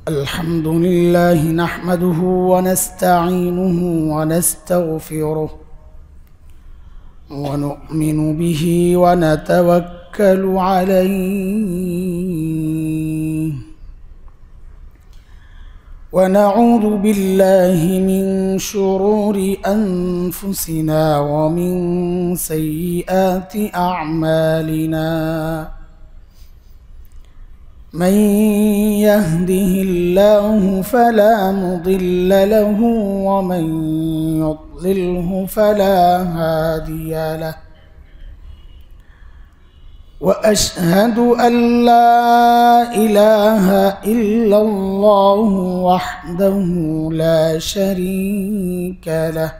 الحمد لله نحمده ونستعينه ونستغفره ونؤمن به ونتوكل عليه ونعوذ بالله من شرور أنفسنا ومن سيئات أعمالنا من يهده الله فلا مضل له ومن يضلله فلا هادي له وأشهد أن لا إله إلا الله وحده لا شريك له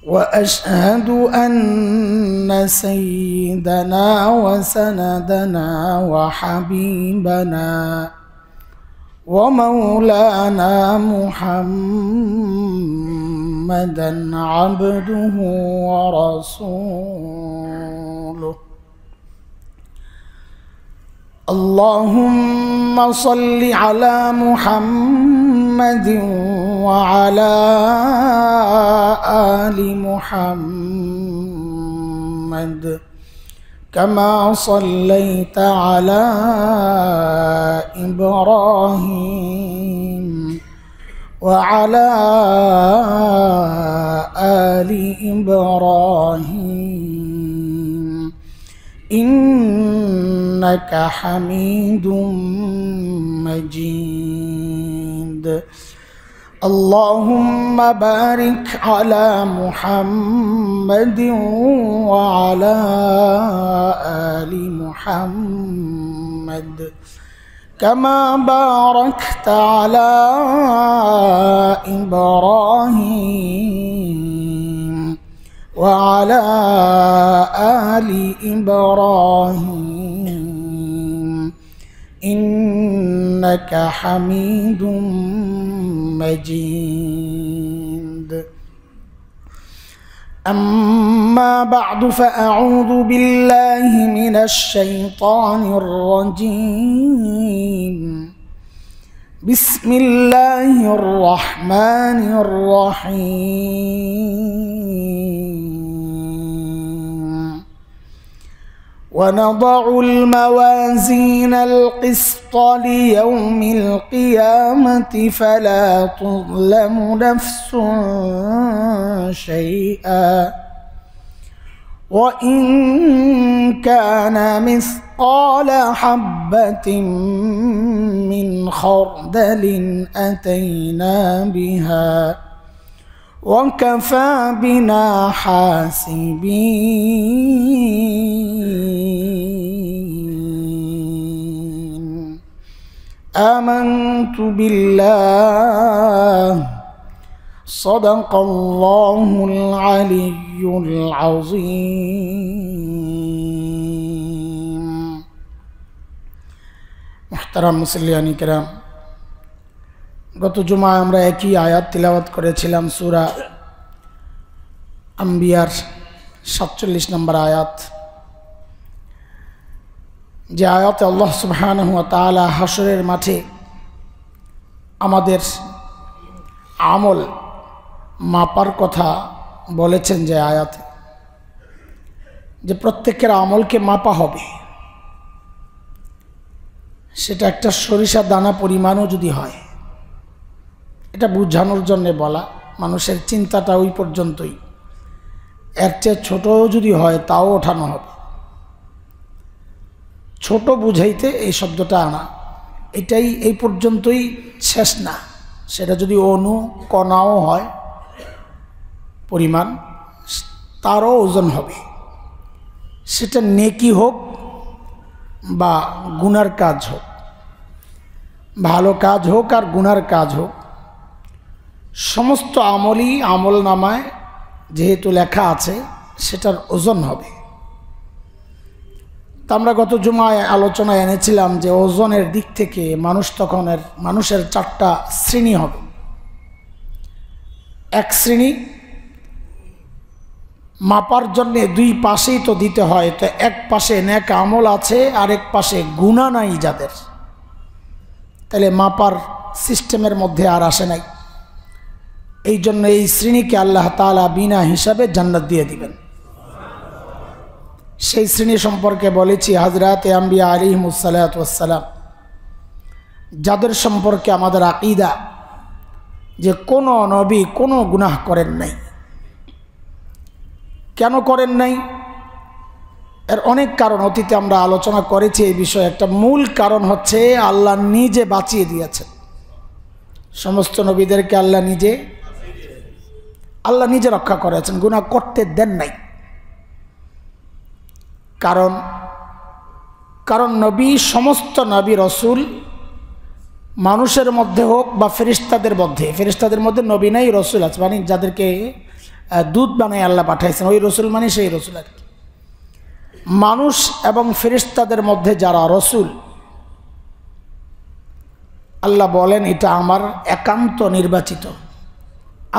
وأشهد أن سيدنا وسندنا وحبيبنا ومولانا محمدا عبده ورسوله اللهم صل على محمد وعلى آل محمد كما صليت على إبراهيم وعلى آل إبراهيم إنك حميد مجيد اللهم بارك على محمد وعلى آل محمد كما باركت على إبراهيم وعلى آل إبراهيم إنك حميد مجيد أما بعد فأعوذ بالله من الشيطان الرجيم بسم الله الرحمن الرحيم ونضع الموازين القسط ليوم القيامة فلا تظلم نفس شيئا وإن كان مثقال حبة من خردل أتينا بها وكفى بنا حاسبين آمنت بالله صدق الله العلي العظيم محترم মুসল্লিয়ানি কিরাম গত জুমায় আমরা একই আয়াত তিলাওয়াত করেছিলাম সূরা আম্বিয়ার 47 নম্বর আয়াত যে আয়াতে আল্লাহ সুবহানাহু ওয়া তাআলা হাশরের মাঠে আমাদের আমল মাপার কথা বলেছেন যে আয়াতে যে প্রত্যেকের আমলকে মাপা হবে সেটা একটা সরিষা দানা পরিমাণও যদি হয় এটা বোঝানোর জন্য বলা মানুষের চিন্তাটা ওই পর্যন্তই এর চেয়ে ছোটও যদি হয় তাও ওঠানো হবে ছোট বুঝাইতে এই শব্দটা আনা এটাই এই পর্যন্তই শেষ না সেটা যদি অণু কণাও হয় পরিমাণ তারও ওজন হবে সেটা নেকি হোক বা গুনার কাজ হোক ভালো কাজ হোক আর গুনার কাজ হোক সমস্ত আমলই আমল নামায় যেহেতু লেখা আছে সেটার ওজন হবে তা আমরা গত জুমায় আলোচনায় এনেছিলাম যে ওজনের দিক থেকে মানুষের 4টা শ্রেণী হবে এক শ্রেণী মাপার জন্য দুই পাশেই তো দিতে হয়, তো এক পাশে নেক আমল আছে আর এক পাশে গুনাহ নাই যাদের, তাহলে মাপার সিস্টেমের মধ্যে আর আসে নাই। এই জন্য এই শ্রেণীকে আল্লাহ তাআলা বিনা হিসাবে জান্নাত দিয়ে দিবেন। সেই শ্রেণী সম্পর্কে বলেছি হযরতে আম্বিয়া আলাইহিমুস সালাতু ওয়াস সালাম, যাদের সম্পর্কে আমাদের আকীদা যে কোনো নবী কোনো গুনাহ করেন নাই। কেন করেন নাই? এর অনেক কারণ, অতীতে আমরা আলোচনা করেছি এই বিষয়ে। একটা মূল কারণ হচ্ছে আল্লাহ নিজে বাঁচিয়ে দিয়েছেন সমস্ত নবীদেরকে। আল্লাহ নিজে রক্ষা করেছেন, গুনাহ করতে দেন নাই। কারণ নবী, সমস্ত নবী রসুল মানুষের মধ্যে হোক বা ফেরেশতাদের মধ্যে নবী নাই, রসুল আছে, মানে যাদেরকে দুধ বানায় আল্লাহ পাঠাইছেন ওই রসুল, মানে সেই রসুল আর কি। মানুষ এবং ফেরেশতাদের মধ্যে যারা রসুল, আল্লাহ বলেন এটা আমার একান্ত নির্বাচিত,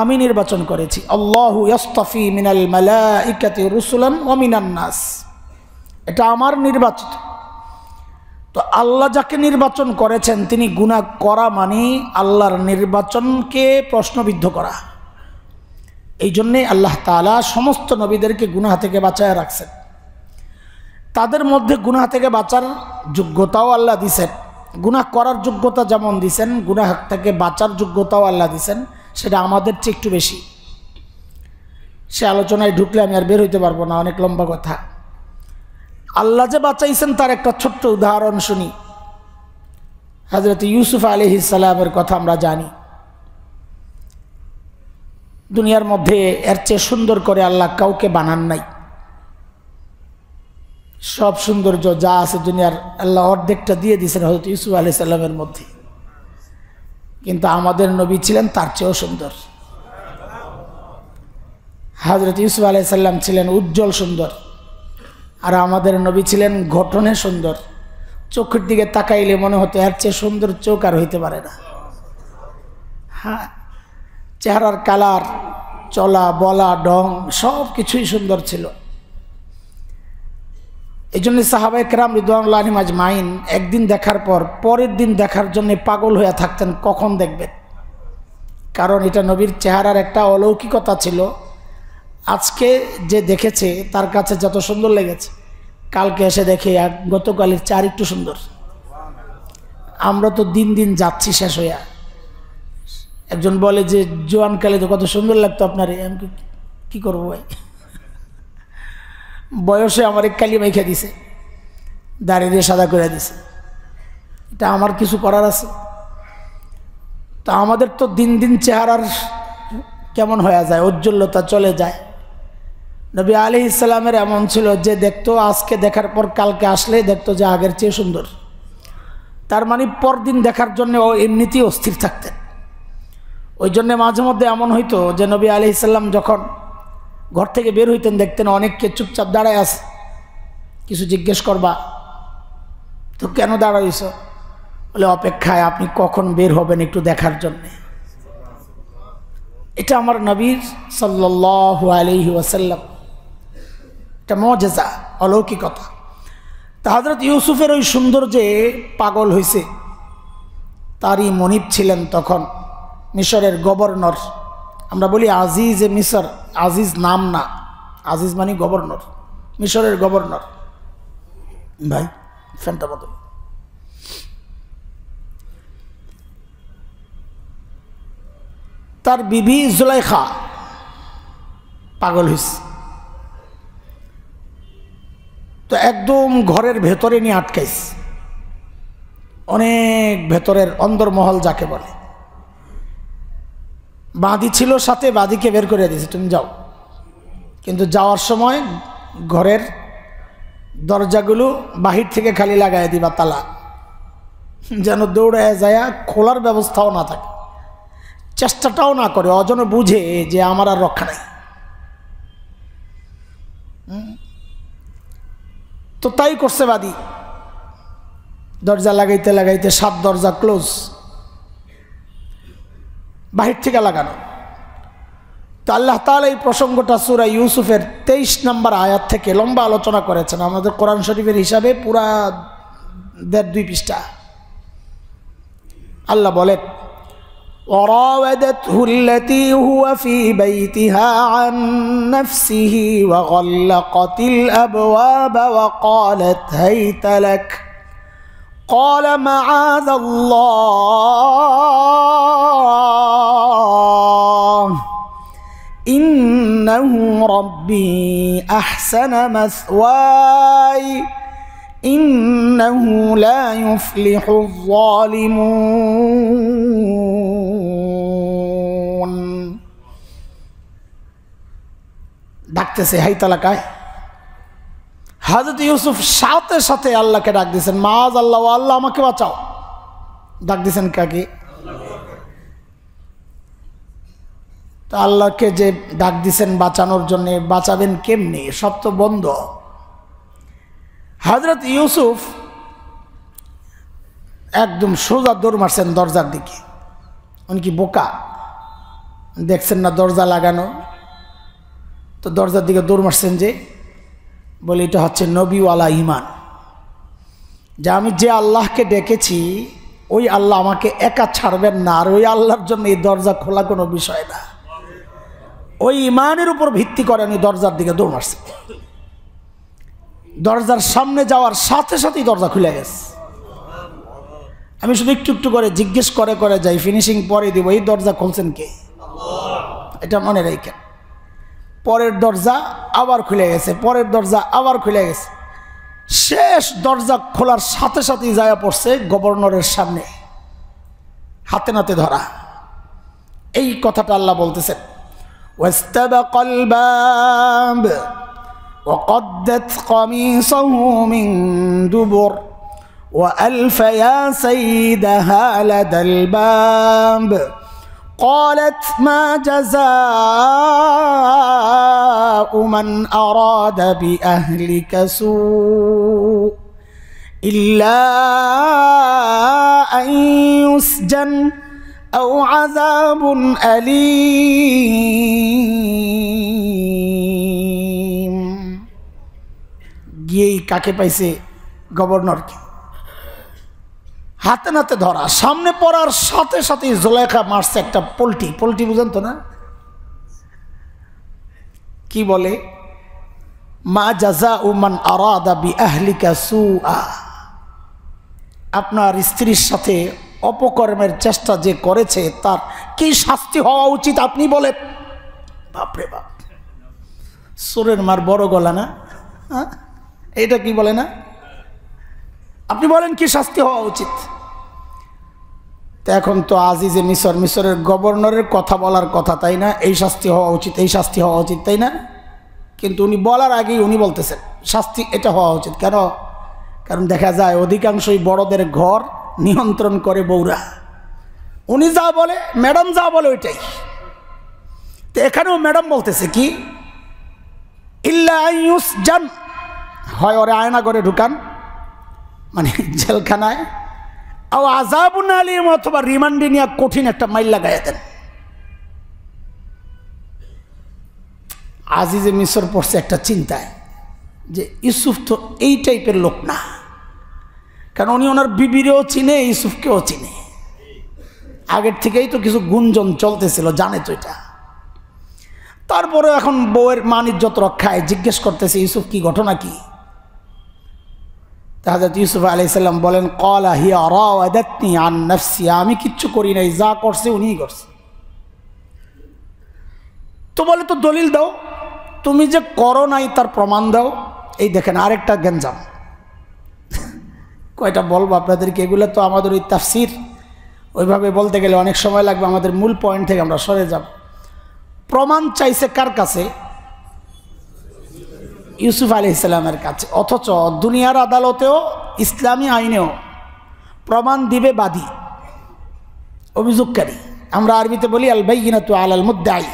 আমি নির্বাচন করেছি। আল্লাহু ইয়াসতাফি মিনাল মালাইকাতি রুসুলান ওয়া মিনান নাস, এটা আমার নির্বাচিত। তো আল্লাহ যাকে নির্বাচন করেছেন তিনি গুনাহ করা মানে আল্লাহর নির্বাচনকে প্রশ্নবিদ্ধ করা। এই জন্যে আল্লাহ তাআলা সমস্ত নবীদেরকে গুনাহ থেকে বাঁচায় রাখছেন। তাদের মধ্যে গুনাহ থেকে বাঁচার যোগ্যতাও আল্লাহ দিছেন, গুনাহ করার যোগ্যতা যেমন দিছেন, গুনাহ থেকে বাঁচার যোগ্যতাও আল্লাহ দিছেন, সেটা আমাদের চেয়ে একটু বেশি। সে আলোচনায় ঢুকলে আমি আর বের হইতে পারবো না, অনেক লম্বা কথা। আল্লাহ যে বাঁচাইছেন তার একটা ছোট্ট উদাহরণ শুনি। হযরত ইউসুফ আলাইহিস সালামের কথা আমরা জানি। দুনিয়ার মধ্যে এর চেয়ে সুন্দর করে আল্লাহ কাউকে বানান নাই। সব সৌন্দর্য যা আছে দুনিয়ার আল্লাহ অর্ধেকটা দিয়ে দিয়েছেন হযরত ইউসুফ আলাইহিস সালামের মধ্যে, কিন্তু আমাদের নবী ছিলেন তার চেয়েও সুন্দর। হযরত ইউসুফ আলাইহিস সালাম ছিলেন উজ্জ্বল সুন্দর, আর আমাদের নবী ছিলেন গঠনে সুন্দর। চোখের দিকে তাকাইলে মনে হতো এর চেয়ে সুন্দর চোখ আর হইতে পারে না। হ্যাঁ, চেহারার কালার, চলা বলা, ঢং সব কিছুই সুন্দর ছিল। এই জন্য সাহাবায়ে কেরাম রিদওয়ানুল্লাহি আলাইহিম আজমাইন একদিন দেখার পর পরের দিন দেখার জন্য পাগল হয়ে থাকতেন, কখন দেখবেন। কারণ এটা নবীর চেহারার একটা অলৌকিকতা ছিল। আজকে যে দেখেছে তার কাছে যত সুন্দর লেগেছে, কালকে এসে দেখে গতকালের চার একটু সুন্দর। আমরা তো দিন দিন যাচ্ছি শেষ হইয়া। একজন বলে যে জোয়ানকালে তো কত সুন্দর লাগতো আপনার, আমি কি করবো ভাই, বয়সে আমার এক কালি মাইখা দিছে, দাঁড়িয়ে দিয়ে সাদা করে দিছে, এটা আমার কিছু করার আছে? তা আমাদের তো দিন দিন চেহারার কেমন হয়ে যায়, ঔজ্জ্বল্যতা চলে যায়। নবী আলাইহিস সালামের এমন ছিল যে দেখতো, আজকে দেখার পর কালকে আসলে দেখতো যে আগের চেয়ে সুন্দর। তার মানে পরদিন দেখার জন্য ও এমনিতেই অস্থির থাকতেন। ওই জন্যে মাঝে মধ্যে এমন হইতো যে নবী আলাইহিস সালাম যখন ঘর থেকে বের হইতেন দেখতেন অনেককে চুপচাপ দাঁড়ায় আছে, কিছু জিজ্ঞেস করবা তো কেন দাঁড়াইছ, বলে অপেক্ষায়, আপনি কখন বের হবেন একটু দেখার জন্যে। এটা আমার নবীর সাল্লাল্লাহু আলাইহি ওয়াসাল্লাম এটা মুজিজা, অলৌকিকতা। তা হযরত ইউসুফের ওই সৌন্দর্যে পাগল হয়েছে। তারই মনিব ছিলেন তখন মিশরের গভর্নর। আমরা বলি আজিজ এ মিশর, আজিজ নাম না, আজিজ মানে গভর্নর, মিশরের গভর্নর। ভাই ফ্যানটা বদল। তার বিবি জুলাইখা পাগল হয়েছে, তো একদম ঘরের ভেতরে নিয়ে আটকাইছে, অনেক ভেতরের অন্দরমহল যাকে বলে। বাঁধি ছিল সাথে, বাঁধিকে বের করে দিয়েছে, তুমি যাও। কিন্তু যাওয়ার সময় ঘরের দরজাগুলো বাহির থেকে খালি লাগাই দিবা তালা, যেন দৌড়ায় যায় খোলার ব্যবস্থাও না থাকে, চেষ্টাটাও না করে, অজনে বুঝে যে আমার আর রক্ষা নাই। তো তাই করছে বাদী, দরজা লাগাইতে লাগাইতে 7 দরজা ক্লোজ, বাহির থেকে লাগানো। তো আল্লাহ তাআলা এই প্রসঙ্গটা সূরা ইউসুফের 23 নম্বর আয়াত থেকে লম্বা আলোচনা করেছেন। আমাদের কোরআন শরীফের হিসাবে পুরা 1.5-2 পৃষ্ঠা। আল্লাহ বলেন وراودته التي هو في بيتها عن نفسه وغلقت الأبواب وقالت هيت لك قال معاذ الله إنه ربي أحسن مثواي إنه لا يفلح الظالمون ডাকতেছে হাইতালাকায় হযরত ইউসুফ সাথে সাথে আল্লাহকে ডাক দিয়েছেন মাআজ আল্লাহ আল্লাহ আমাকে বাঁচাও ডাক দিয়েছেন কাকে তো আল্লাহকে যে ডাক দিয়েছেন বাঁচানোর জন্য বাঁচাবেন কেমনে সব তো বন্ধ হযরত ইউসুফ একদম সোজা দৌড় মারছেন দরজার দিকে উনি কি বোকা দেখছেন না দরজা লাগানো তো দরজার দিকে দৌড় মারছেন যে বলে এটা হচ্ছে নবীওয়ালা ঈমান যে আমি যে আল্লাহকে ডেকেছি ওই আল্লাহ আমাকে একা ছাড়বেন না আর ওই আল্লাহর জন্য এই দরজা খোলা কোনো বিষয় না ওই ঈমানের উপর ভিত্তি করে উনি দরজার দিকে দৌড় মারছেন দরজার সামনে যাওয়ার সাথে সাথেই দরজা খুলে গেছে আমি শুধু একটু একটু করে জিজ্ঞেস করে করে যাই ফিনিশিং পরে দিব এই দরজা খুলছেন কে এটা মনে রাখেন পরের দরজা আবার খুলে গেছে পরের দরজা আবার খুলে গেছে শেষ দরজা খোলার সাথে সাথেই যায় পড়ছে গভর্নরের সামনে হাতে নাতে ধরা এই কথাটা আল্লাহ বলতেছেন ওয়াস্তাবাকাল বাব وقدت قميصه من دبر وألف يا سيدها لدى الباب قالت ما جزاء من أراد بأهلك سوء إلا أن يسجن أو عذاب أليم গিয়েই কাকে পাইছে গভর্নরকে হাতে নাতে ধরা সামনে পড়ার সাথে সাথে জুলাইখা মারছে একটা পোল্ট্রি বুঝেন তো না কি বলে মা জাযাউ মান আরাদা বিআহলিকা সুআ আপনার স্ত্রীর সাথে অপকর্মের চেষ্টা যে করেছে তার কি শাস্তি হওয়া উচিত আপনি বলেন বাপরে বাপ সুরের মার বড় গলা না এটা কি বলে না আপনি বলেন কি শাস্তি হওয়া উচিত তো এখন তো আজিজে মিশরের গভর্নরের কথা বলার কথা তাই না এই শাস্তি হওয়া উচিত এই শাস্তি হওয়া উচিত তাই না কিন্তু উনি বলার আগেই উনি বলতেছেন শাস্তি এটা হওয়া উচিত কেন কারণ দেখা যায় অধিকাংশই বড়দের ঘর নিয়ন্ত্রণ করে বউরা উনি যা বলে ম্যাডাম যা বলে ওইটাই তো এখানেও ম্যাডাম বলতেছে কি ইল্লা ইউসজান হয় ওরে আয়না করে ঢুকান মানে জেলখানায় আও আযাবুন আলীম অথবা রিমান্ডে নিয়ে কঠিন একটা মাইল লাগাইয়া দেন আজিজে মিশর পড়ছে একটা চিন্তায় যে ইউসুফ তো এই টাইপের লোক না কারণ উনি ওনার বিবিরেও চিনে ইউসুফকেও চিনে আগের থেকেই তো কিছু গুঞ্জন চলতেছিল জানে তো এটা তারপরে এখন বউয়ের মান ইজ্জত রক্ষায় জিজ্ঞেস করতেছে ইউসুফ কি ঘটনা কি হযরত ইউসুফ আলাইহিস সালাম বলেন ক্বালা হিয়া রাওয়াদাতনি আন নাফসি আমি কিচ্ছু করি নাই যা করছে উনিই করছে তো বলে তো দলিল দাও তুমি যে করো নাই তার প্রমাণ দাও এই দেখেন আরেকটা গঞ্জাম কয়টা বলবো আপনাদেরকে এগুলো তো আমাদের ওই তাফসীর ওইভাবে বলতে গেলে অনেক সময় লাগবে আমাদের মূল পয়েন্ট থেকে আমরা সরে যাব প্রমাণ চাইছে কার কাছে ইউসুফ আলাইহিস সালামের কাছে অথচ দুনিয়ার আদালতেও ইসলামী আইনেও প্রমাণ দিবে বাদী অভিযোগকারী আমরা আরবিতে বলি আল বাইয়িনাতু আলাল মুদ্দাই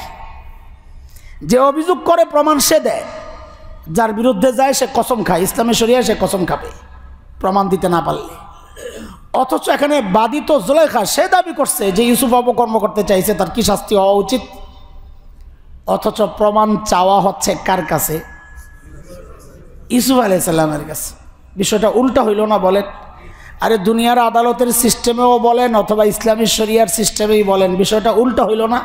যে অভিযোগ করে প্রমাণ সে দেয় যার বিরুদ্ধে যায় সে কসম খায় ইসলামের শরিয়ায় সে কসম খাবে প্রমাণ দিতে না পারলে অথচ এখানে বাদী তো জুলাইখা সে দাবি করছে যে ইউসুফ অপকর্ম করতে চাইছে তার কি শাস্তি হওয়া উচিত অথচ প্রমাণ চাওয়া হচ্ছে কার কাছে ইউসুফ আলাইহিস সালামের কাছে বিষয়টা উল্টা হইল না বলেন আরে দুনিয়ার আদালতের সিস্টেমেও বলেন অথবা ইসলামী শরিয়ার সিস্টেমেই বলেন, বিষয়টা উল্টা হইল না?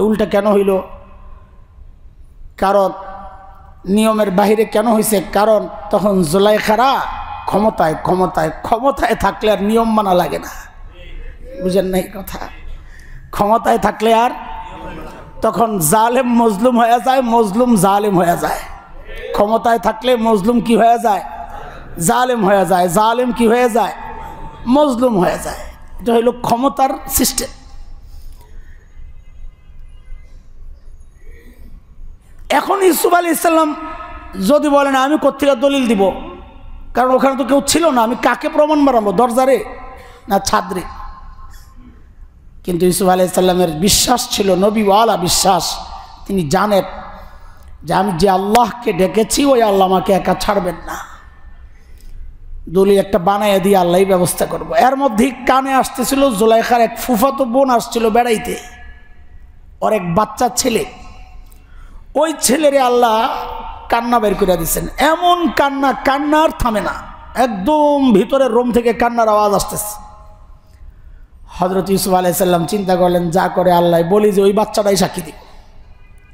উল্টা কেন হইল? কারণ নিয়মের বাহিরে কেন হয়েছে? কারণ তখন জুলাইখারা ক্ষমতায় ক্ষমতায় ক্ষমতায় থাকলে আর নিয়ম মানা লাগে না। বুঝেন নাই কথা? ক্ষমতায় থাকলে আর তখন জালেম মজলুম হয়ে যায়, মজলুম জালেম হয়ে যায়। ক্ষমতায় থাকলে মজলুম কি হয়ে যায়? জালেম হয়ে যায়। জালেম কি হয়ে যায়? মজলুম হয়ে যায়। এটা হইল ক্ষমতার সিস্টেম। এখন ইউসুফ আলাইহিস সালাম যদি বলেন আমি কোত্থেকে দলিল দিব, কারণ ওখানে তো কেউ ছিল না, আমি কাকে প্রমাণ বাড়াবো? দরজারে না ছাদরে? কিন্তু ইউসুফ আলাইহিস সালামের বিশ্বাস ছিল, নবীওয়ালা বিশ্বাস। তিনি জানেন যে আমি যে আল্লাহকে ডেকেছি ওই আল্লাহ আমাকে একা ছাড়বেন না, দলিল একটা বানাইয়া দিয়ে আল্লাহই ব্যবস্থা করব। এর মধ্যেই কানে আসতেছিল জুলাইখার এক ফুফাতো বোন আসছিল বেড়াইতে, ওর এক বাচ্চা ছেলে। ওই ছেলেরে আল্লাহ কান্না বের করে দিচ্ছেন। এমন কান্না, কান্নার থামে না, একদম ভিতরের রুম থেকে কান্নার আওয়াজ আসতেছে। হযরত ইউসুফ আলাইহিস সালাম চিন্তা করলেন যা করে আল্লাহ, বলি যে ওই বাচ্চাটাই সাক্ষী দিবে।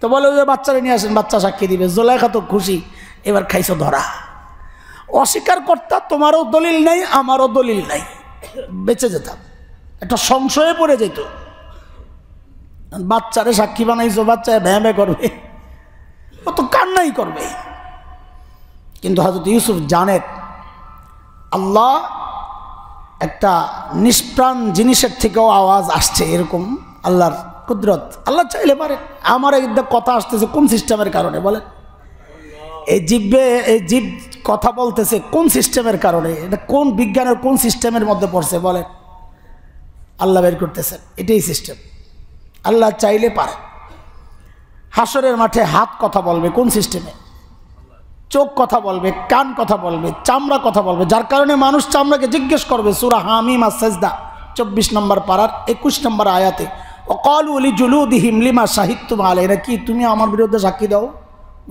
তো বলে ওই বাচ্চারা নিয়ে আসেন, বাচ্চা সাক্ষী দিবে। জুলাইখা তো খুশি, এবার খাইছো ধরা। অস্বীকার করতা, তোমারও দলিল নাই আমারও দলিল নাই, বেঁচে যেতাম। একটা সংশয়ে পড়ে যেত। বাচ্চারে সাক্ষী বানাইছো, বাচ্চা ভ্যাঁ ভ্যাঁ করবে, ও তো কান্নাই করবে। কিন্তু হযরত ইউসুফ জানেন আল্লাহ একটা নিষ্প্রাণ জিনিসের থেকেও আওয়াজ আসছে, এরকম আল্লাহর কুদরত। আল্লাহ চাইলে পারে। আমার একদম কথা আসতেছে কোন সিস্টেমের কারণে বলেন? এই জীব কথা বলতেছে কোন সিস্টেমের কারণে? এটা কোন বিজ্ঞানের কোন সিস্টেমের মধ্যে পড়ছে বলেন? আল্লাহ বের করতেছেন, এটাই সিস্টেম। আল্লাহ চাইলে পারে। হাসরের মাঠে হাত কথা বলবে কোন সিস্টেমে? চোখ কথা বলবে, কান কথা বলবে, চামড়া কথা বলবে, যার কারণে মানুষ চামড়াকে জিজ্ঞেস করবে। সূরা হামিম আস-সাজদা 24 নম্বর পারার 21 নম্বর আয়াতে, ওয়াকালু লিজুলুদিহিম লিমা শাহিদতুম আলাইনা, কি তুমি আমার বিরুদ্ধে সাক্ষী দাও?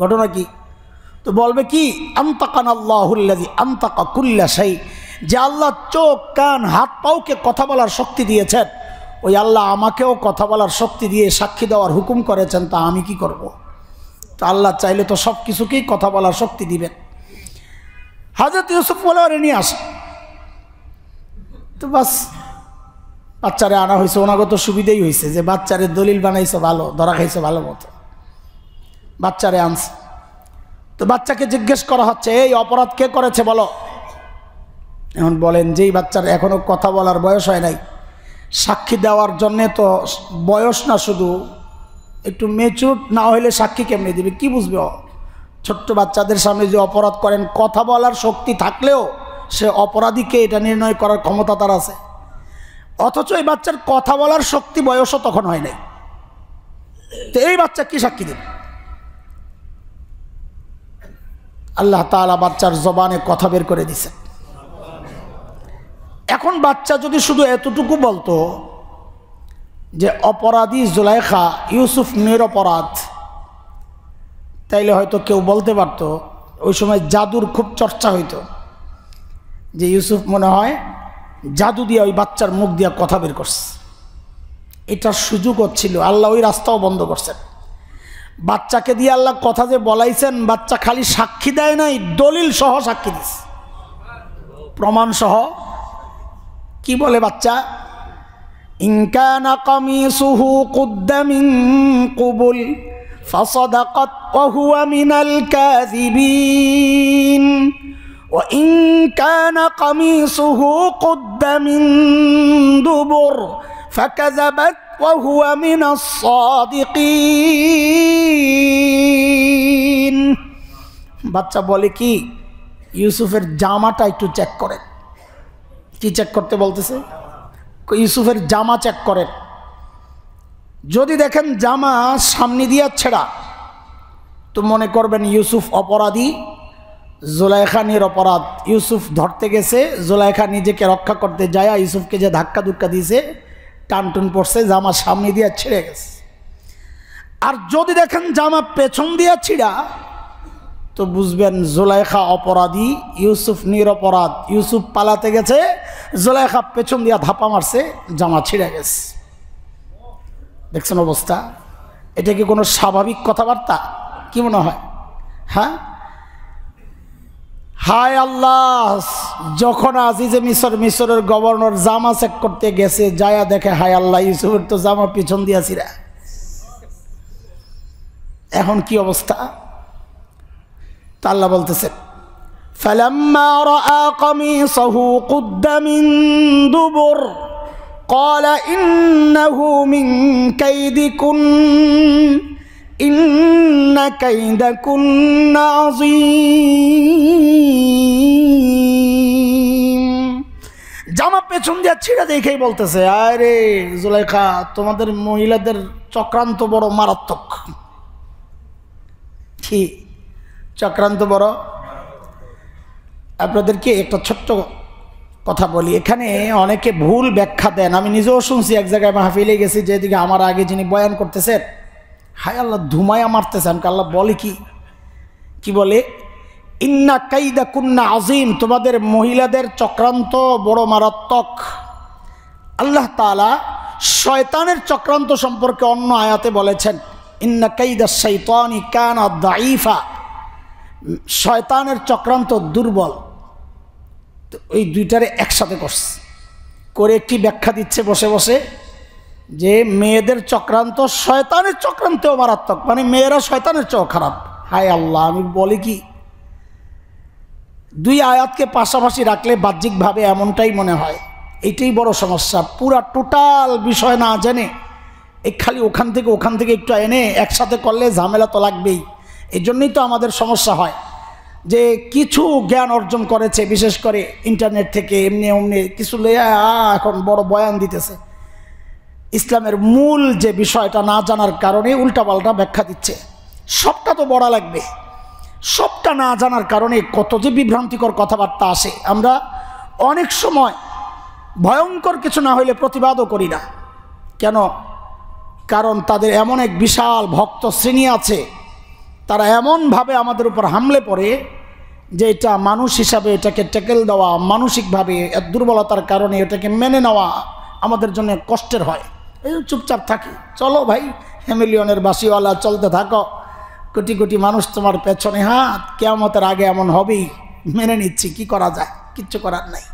ঘটনা কি? তো বলবে কি, আনতাকানাল্লাহুল্লাযী আনতাকা কুল্লা শাই, যে আল্লাহ চোখ কান হাত পাওকে কথা বলার শক্তি দিয়েছেন, ওই আল্লাহ আমাকেও কথা বলার শক্তি দিয়ে সাক্ষী দেওয়ার হুকুম করেছেন, তা আমি কি করব? তো আল্লাহ চাইলে তো সব কিছুকেই কথা বলার শক্তি দিবেন। হযরত ইউসুফ বলে ওরে নিয়ে আসে। তো বাস বাচ্চারে আনা হয়েছে, ওনাগত সুবিধাই হয়েছে যে বাচ্চারে দলিল বানাইছে ভালো, ধরা খাইছে ভালো মতো, বাচ্চারে আনছে। তো বাচ্চাকে জিজ্ঞেস করা হচ্ছে এই অপরাধ কে করেছে বলো। এখন বলেন যেই বাচ্চার এখনো কথা বলার বয়স হয় নাই, সাক্ষী দেওয়ার জন্যে তো বয়স না, শুধু একটু মেচুর না হইলে সাক্ষী কেমনে দিবে, কি বুঝবে? ছোট্ট বাচ্চাদের সামনে যে অপরাধ করেন, কথা বলার শক্তি থাকলেও সে অপরাধীকে এটা নির্ণয় করার ক্ষমতা তার আছে। অথচ এই বাচ্চার কথা বলার শক্তি বয়সও তখন হয় নাই, তো এই বাচ্চা কি সাক্ষী দেবে? আল্লাহ তাআলা বাচ্চার জবানে কথা বের করে দিছে। এখন বাচ্চা যদি শুধু এতটুকু বলতো যে অপরাধী জুলাইখা, ইউসুফ নিরপরাধ, তাইলে হয়তো কেউ বলতে পারতো। ওই সময় জাদুর খুব চর্চা হইতো, যে ইউসুফ মনে হয় জাদু দিয়ে ওই বাচ্চার মুখ দিয়ে কথা বের করছে। এটার সুযোগও ছিল, আল্লাহ ওই রাস্তাও বন্ধ করছেন। বাচ্চাকে দিয়ে আল্লাহ কথা যে বলাইছেন, বাচ্চা খালি সাক্ষী দেয় নাই, দলিল সহ সাক্ষী দিস, প্রমাণ সহ। কি বলে বাচ্চা? ইন কানা কামিসুহু কুদ্দা মিন কুবুল ফাসাদাকাত ওয়া হুয়া মিনাল কাযিবিন ওয়া ইন কানা কামিসুহু কুদ্দা মিন দুবুর ফাকাযাবাত ওয়া হুয়া মিনাস সাদিকিন। বাচ্চা বলে কি, ইউসুফের জামাটা একটু চেক করেন। কি চেক করতে বলতেছে? ইউসুফের জামা চেক করেন। যদি দেখেন জামা সামনে দিয়া ছেঁড়া, তো মনে করবেন ইউসুফ অপরাধী, জুলাইখা নিরপরাধ। ইউসুফ ধরতে গেছে, জুলাইখা নিজেকে রক্ষা করতে যায় ইউসুফকে যে ধাক্কা ধুক্কা দিয়েছে, টানটুন পড়ছে, জামা সামনে দিয়া ছিঁড়ে গেছে। আর যদি দেখেন জামা পেছন দিয়া ছিঁড়া, তো বুঝবেন জুলাইখা অপরাধী, ইউসুফ নিরপরাধ। ইউসুফ পালাতে গেছে, জুলাইখা পেছন দিয়া ধাপা মারছে, জামা ছিঁড়ে গেছে। দেখছেন অবস্থা? এটা কি কোনো স্বাভাবিক কথাবার্তা? কি মনে হয়? হ্যাঁ, হায় আল্লাহ! যখন আজিজে মিশরের গভর্নর জামা চেক করতে গেছে, যায়া দেখে হায় আল্লাহ, ইউসুফের তো জামা পিছন দিয়া ছিঁড়া। এখন কি অবস্থা? তা আল্লাহ বলতেছেন, ফালাম্মা রাআ কামিসাহু কুদ্দা মিন দুবুর قال إنه من كيدكن إن كيدكن عظيم। জামা পেছন দিয়ে ছিঁড়ে দেখেই বলতেছে, আরে জুলাইখা, তোমাদের মহিলাদের চক্রান্ত বড় মারাত্মক। কি চক্রান্ত বড়? আপনাদেরকে একটা ছোট্ট কথা বলি, এখানে অনেকে ভুল ব্যাখ্যা দেন। আমি নিজেও শুনছি, এক জায়গায় মাহফিলে গেছি, যেদিকে আমার আগে যিনি বয়ান করতেছেন, হায় আল্লাহ, ধুমায়া মারতেছেন। আল্লাহ বলে কি বলে? ইন্না কাইদা কুন্না আজিম, তোমাদের মহিলাদের চক্রান্ত বড় মারাত্মক। আল্লাহ তাআলা শয়তানের চক্রান্ত সম্পর্কে অন্য আয়াতে বলেছেন, ইন্না কাইদা শাইতানি কানা দাঈফা, শয়তানের চক্রান্ত দুর্বল। তো ওই দুইটারে একসাথে করে কি ব্যাখ্যা দিচ্ছে বসে বসে, যে মেয়েদের চক্রান্ত শয়তানের চক্রান্তেও মারাত্মক, মানে মেয়েরা শয়তানের চেয়েও খারাপ। হায় আল্লাহ, আমি বলি কি, দুই আয়াতকে পাশাপাশি রাখলে বাহ্যিকভাবে এমনটাই মনে হয়। এইটাই বড় সমস্যা। পুরা টোটাল বিষয় না জেনে এই খালি ওখান থেকে একটু এনে একসাথে করলে ঝামেলা তো লাগবেই। এই জন্যই তো আমাদের সমস্যা হয়, যে কিছু জ্ঞান অর্জন করেছে, বিশেষ করে ইন্টারনেট থেকে এমনি অমনি কিছু লইয়া এখন বড় বয়ান দিতেছে, ইসলামের মূল যে বিষয়টা না জানার কারণে উল্টাপাল্টা ব্যাখ্যা দিচ্ছে। সবটা তো বড়া লাগবে, সবটা না জানার কারণে কত যে বিভ্রান্তিকর কথাবার্তা আসে। আমরা অনেক সময় ভয়ঙ্কর কিছু না হইলে প্রতিবাদও করি না। কেন? কারণ তাদের এমন এক বিশাল ভক্ত শ্রেণী আছে, তারা এমনভাবে আমাদের উপর হামলে পড়ে যে এটা মানুষ হিসাবে এটাকে ট্যাকেল দেওয়া, মানসিকভাবে দুর্বলতার কারণে এটাকে মেনে নেওয়া আমাদের জন্য কষ্টের হয়। এই চুপচাপ থাকি, চলো ভাই, হ্যামিলিয়নের বাসিওয়ালা, চলতে থাকো, কোটি কোটি মানুষ তোমার পেছনে হাত, কিয়ামতের আগে এমন হবেই, মেনে নিচ্ছি, কি করা যায়? কিচ্ছু করার নাই।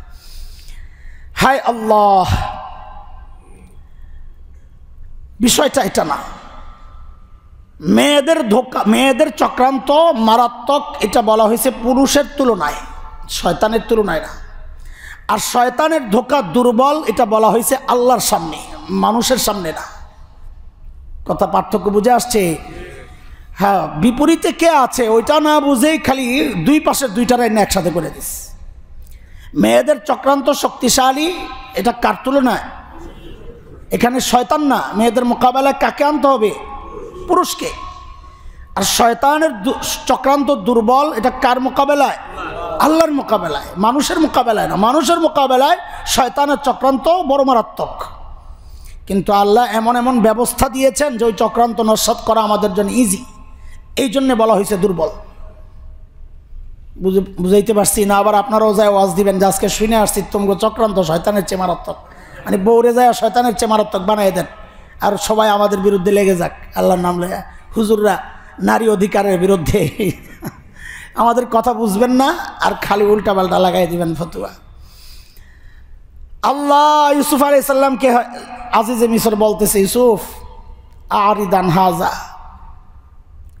হায় আল্লাহ, বিষয়টা এটা না। মেয়েদের ধোঁকা, মেয়েদের চক্রান্ত মারাত্মক, এটা বলা হয়েছে পুরুষের তুলনায়, শয়তানের তুলনায় না। আর শয়তানের ধোঁকা দুর্বল, এটা বলা হয়েছে আল্লাহর সামনে, মানুষের সামনে না। কথা পার্থক্য বুঝে আসছে? হ্যাঁ, বিপরীতে কে আছে ওইটা না বুঝেই খালি দুই পাশের দুইটার আইন একসাথে করে দিস। মেয়েদের চক্রান্ত শক্তিশালী, এটা কার তুলনায়? এখানে শয়তান না, মেয়েদের মোকাবেলায় কাকে আনতে হবে? পুরুষকে। আর শয়তানের চক্রান্ত দুর্বল, এটা কার মোকাবেলায়? আল্লাহর মোকাবেলায়, মানুষের মোকাবেলায় না। মানুষের মোকাবেলায় শয়তানের চক্রান্ত বড় মারাত্মক, কিন্তু আল্লাহ এমন এমন ব্যবস্থা দিয়েছেন যে ওই চক্রান্ত নস্যাৎ করা আমাদের জন্য ইজি। এই জন্যে বলা হয়েছে দুর্বল। বুঝাইতে পারছি না? আবার আপনারাও যায় ওয়াজ দিবেন যে আজকে শুনে আসছি তোমগো চক্রান্ত শয়তানের চেয়ে মারাত্মক, মানে বউরে যায় শয়তানের চেয়ে মারাত্মক বানাই দেন, আর সবাই আমাদের বিরুদ্ধে লেগে যাক। আল্লাহর নাম লয়া হুজুররা নারী অধিকারের বিরুদ্ধে আমাদের কথা বুঝবেন না, আর খালি উল্টা পাল্টা লাগাই দিবেন ফতুয়া। আল্লাহ ইউসুফ আলাইহিস সালামকে আজিজে মিশর বলতেছে, ইউসুফ আরিদান হাজা,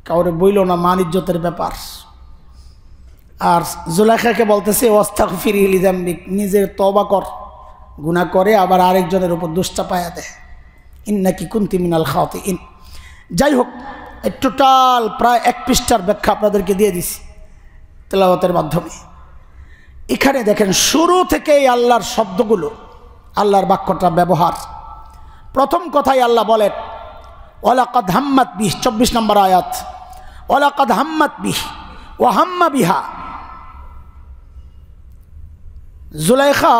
কাউরে বইল না, মান ইজ্জতের ব্যাপার। আর জুলাইখাকে বলতেছে ওয়াস্তাগফিরি লিযামবিক, নিজের তওবা কর, গুনাহ করে আবার আরেকজনের উপর দোষ চাপায়া দেয়, ইন্নাকি কুনতি মিনাল খাতিইন। যাই হোক, টোটাল প্রায় 1 পৃষ্ঠার ব্যাখ্যা আপনাদেরকে দিয়ে দিছি তেলাওয়াতের মাধ্যমে। এখানে দেখেন শুরু থেকেই আল্লাহর শব্দগুলো, আল্লাহর বাক্যটা ব্যবহার। প্রথম কথাই আল্লাহ বলেন ওয়ালাকাদ হাম্মাত বিহ, 24 নম্বর আয়াত, ওয়ালাকাদ হাম্মাত বিহ ওয়া হাম্মা বিহা। জুলাইখা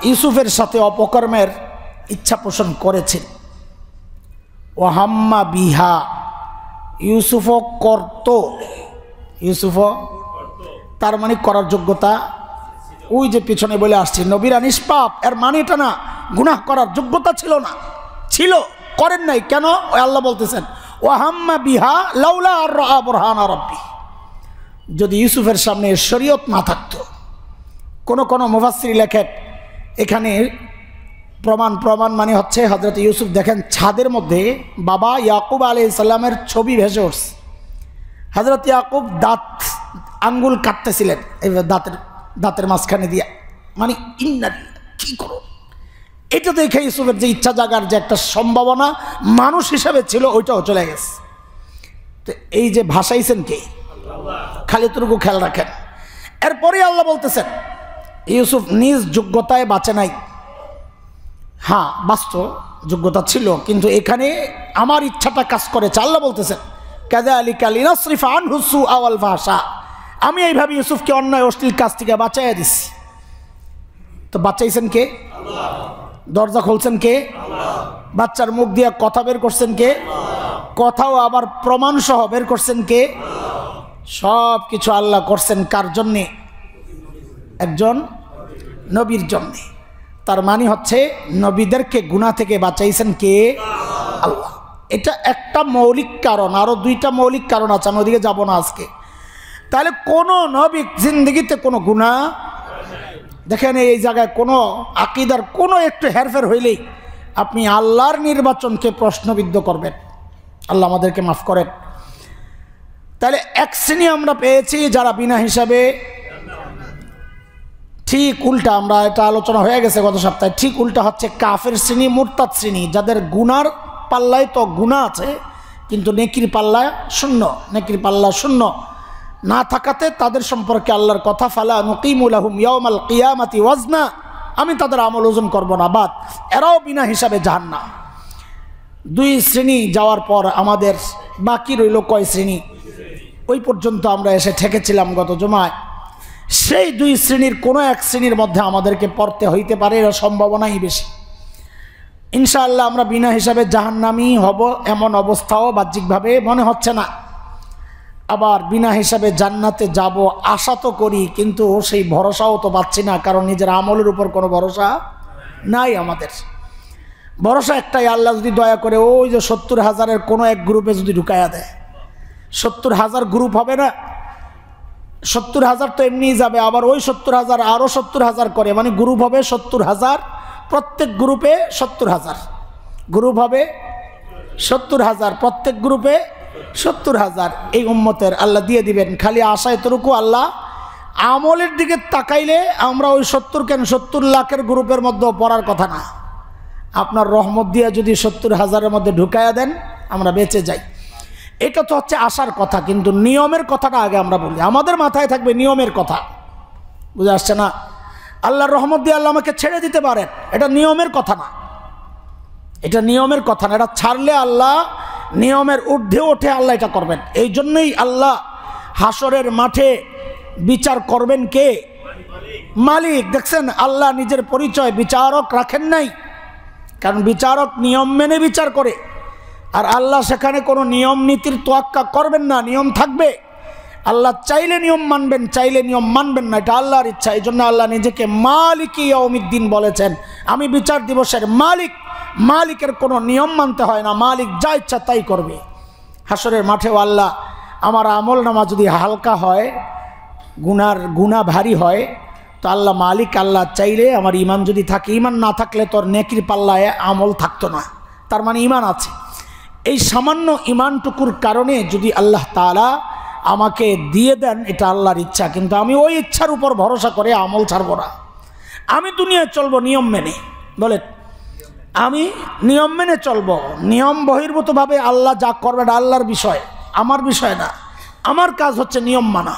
ইউসুফের সাথে অপকর্মের ইচ্ছা পোষণ করেছেন। ওয়া হাম্মা বিহা, ইউসুফও করত, ইউসুফও তার মানে করার যোগ্যতা ওই যে পিছনে বলে আসছি নবীরা নিষ্পাপ, এর মানে এটা না গুনাহ করার যোগ্যতা ছিল না, ছিল, করেন নাই। কেন? ওই আল্লাহ বলতেছেন ওয়াহাম্মা বিহা লাউলা আর রাআ বুরহানা রাব্বি, যদি ইউসুফের সামনে শরীয়ত না থাকতো। কোন মুফাসসির লেখেন এখানে প্রমাণ মানে হচ্ছে হযরত ইউসুফ দেখেন ছাদের মধ্যে বাবা ইয়াকুব আলাইহিস সালামের ছবি ভেসে উঠছে। হযরত ইয়াকুব আঙ্গুল কাটতেছিলেন এই দাঁতের মাঝখানে দিয়ে, মানে ইন্নারি কি করো, এটা দেখে ইউসুফের যে ইচ্ছা জাগার যে একটা সম্ভাবনা মানুষ হিসাবে ছিল ওইটাও চলে গেছে। তো এই যে ভাসাইছেন কে? খালি তুরকু খেয়াল রাখেন। এরপরে আল্লাহ বলতেছেন ইউসুফ নিজ যোগ্যতায় বাঁচে নাই। হ্যাঁ, বাস্তব যোগ্যতা ছিল, কিন্তু এখানে আমার ইচ্ছাটা কাজ করেছে। আল্লাহ বলতেছেন কাযালিকা লিনাসরিফা আনহু সুআ ওয়াল ফাহশা, আমি এইভাবে ইউসুফকে অন্যায় অশ্লীল কাজ থেকে বাঁচাইয়া দিছি। তো বাঁচাইছেন কে? দরজা খুলছেন কে? বাচ্চার মুখ দিয়ে কথা বের করছেন কে? কথাও আবার প্রমাণ সহ বের করছেন কে? সব কিছু আল্লাহ করছেন কার জন্যে? একজন নবীর জন্যে। তার মানে হচ্ছে নবীদেরকে গুনাহ থেকে বাঁচাইছেন কে? আল্লাহ। এটা একটা মৌলিক কারণ, আরো দুইটা মৌলিক কারণ আছে, আমি ওদিকে যাব না আজকে। তাহলে কোন নবী জিন্দগিতে কোনো গুনাহ, দেখেন এই জায়গায় কোনো আকীদার কোনো একটু হেরফের হইলেই আপনি আল্লাহর নির্বাচনকে প্রশ্নবিদ্ধ করবেন। আল্লাহ আমাদেরকে মাফ করেন। তাহলে এক শ্রেণী আমরা পেয়েছি যারা বিনা হিসাবে, ঠিক উল্টা, আমরা এটা আলোচনা হয়ে গেছে গত সপ্তাহে, ঠিক উল্টা হচ্ছে কাফের শ্রেণী, মুরতাদ শ্রেণী, যাদের গুনার পাল্লায় তো গুনাহ আছে কিন্তু নেকির পাল্লা শূন্য, নেকির পাল্লা শূন্য না থাকাতে তাদের সম্পর্কে আল্লাহর কথা ফালা নুকিমু লাহুম ইয়াউমাল কিয়ামাতি ওয়াজনা, আমি তাদের আমল ওজন করব না, বাদ, এরাও বিনা হিসাবে জাহান্নাম। দুই শ্রেণী যাওয়ার পর আমাদের বাকি রইল কয় শ্রেণী? ওই পর্যন্ত আমরা এসে ঠেকেছিলাম গত জুমায়। সেই দুই শ্রেণীর কোনো এক শ্রেণীর মধ্যে আমাদেরকে পড়তে হইতে পারে, এর সম্ভাবনাই বেশি। ইনশাআল্লাহ আমরা বিনা হিসাবে জাহান্নামী হব এমন অবস্থাও বাহ্যিকভাবে মনে হচ্ছে না। আবার বিনা হিসাবে জান্নাতে যাব আশা তো করি, কিন্তু সেই ভরসাও তো পাচ্ছি না, কারণ নিজের আমলের উপর কোনো ভরসা নাই আমাদের। ভরসা একটাই, আল্লাহ যদি দয়া করে ওই যে 70,000-এর কোনো এক গ্রুপে যদি ঢুকাইয়া দেয়, 70,000 গ্রুপ হবে না, 70,000 তো এমনিই যাবে, আবার ওই 70,000 আরও 70,000 করে, মানে গ্রুপ হবে 70,000, প্রত্যেক গ্রুপে 70,000 গ্রুপ হবে 70,000, প্রত্যেক গ্রুপে 70,000 এই উম্মতের আল্লাহ দিয়ে দিবেন। খালি আশা এতটুকু, আল্লাহ আমলের দিকে তাকাইলে আমরা ওই 70 লাখের গ্রুপের মধ্যে পড়ার কথা না, আপনার রহমত দিয়ে যদি 70,000-এর মধ্যে ঢুকাইয়া দেন আমরা বেঁচে যাই। এটা তো হচ্ছে আশার কথা, কিন্তু নিয়মের কথাটা আগে আমরা বলি, আমাদের মাথায় থাকবে নিয়মের কথা, বুঝে আসছে না? আল্লাহর রহমত দিয়ে আল্লাহ আমাকে ছেড়ে দিতে পারেন, এটা নিয়মের কথা না, এটা নিয়মের কথা না, এটা ছাড়লে আল্লাহ নিয়মের ঊর্ধ্বে ওঠে, আল্লাহ এটা করবেন। এই জন্যই আল্লাহ হাসরের মাঠে বিচার করবেন কে? মালিক। দেখছেন আল্লাহ নিজের পরিচয় বিচারক রাখেন নাই, কারণ বিচারক নিয়ম মেনে বিচার করে, আর আল্লাহ সেখানে কোনো নিয়ম নীতির তোয়াক্কা করবেন না, নিয়ম থাকবে। আল্লাহ চাইলে নিয়ম মানবেন, চাইলে নিয়ম মানবেন না, এটা আল্লাহর ইচ্ছা। এই জন্য আল্লাহ নিজেকে মালিক ইয়াউমিদ্দিন বলেছেন, আমি বিচার দিবসের মালিক। মালিকের কোনো নিয়ম মানতে হয় না, মালিক যা ইচ্ছা তাই করবে। হাসরের মাঠেও আল্লাহ, আমার আমল নামা যদি হালকা হয়, গুনাহ ভারী হয়, তো আল্লাহ মালিক, আল্লাহ চাইলে আমার ইমান যদি থাকে, ইমান না থাকলে তোর নেকির পাল্লায় আমল থাকতো না, তার মানে ইমান আছে। এই সামান্য ইমানটুকুর কারণে যদি আল্লাহ তাআলা আমাকে দিয়ে দেন, এটা আল্লাহর ইচ্ছা, কিন্তু আমি ওই ইচ্ছার উপর ভরসা করে আমল ছাড়বো না। আমি দুনিয়ায় চলবো নিয়ম মেনে, বলে আমি নিয়ম মেনে চলবো, নিয়ম বহির্ভূতভাবে আল্লাহ যা করবেন আল্লাহর বিষয়, আমার বিষয় না। আমার কাজ হচ্ছে নিয়ম মানা।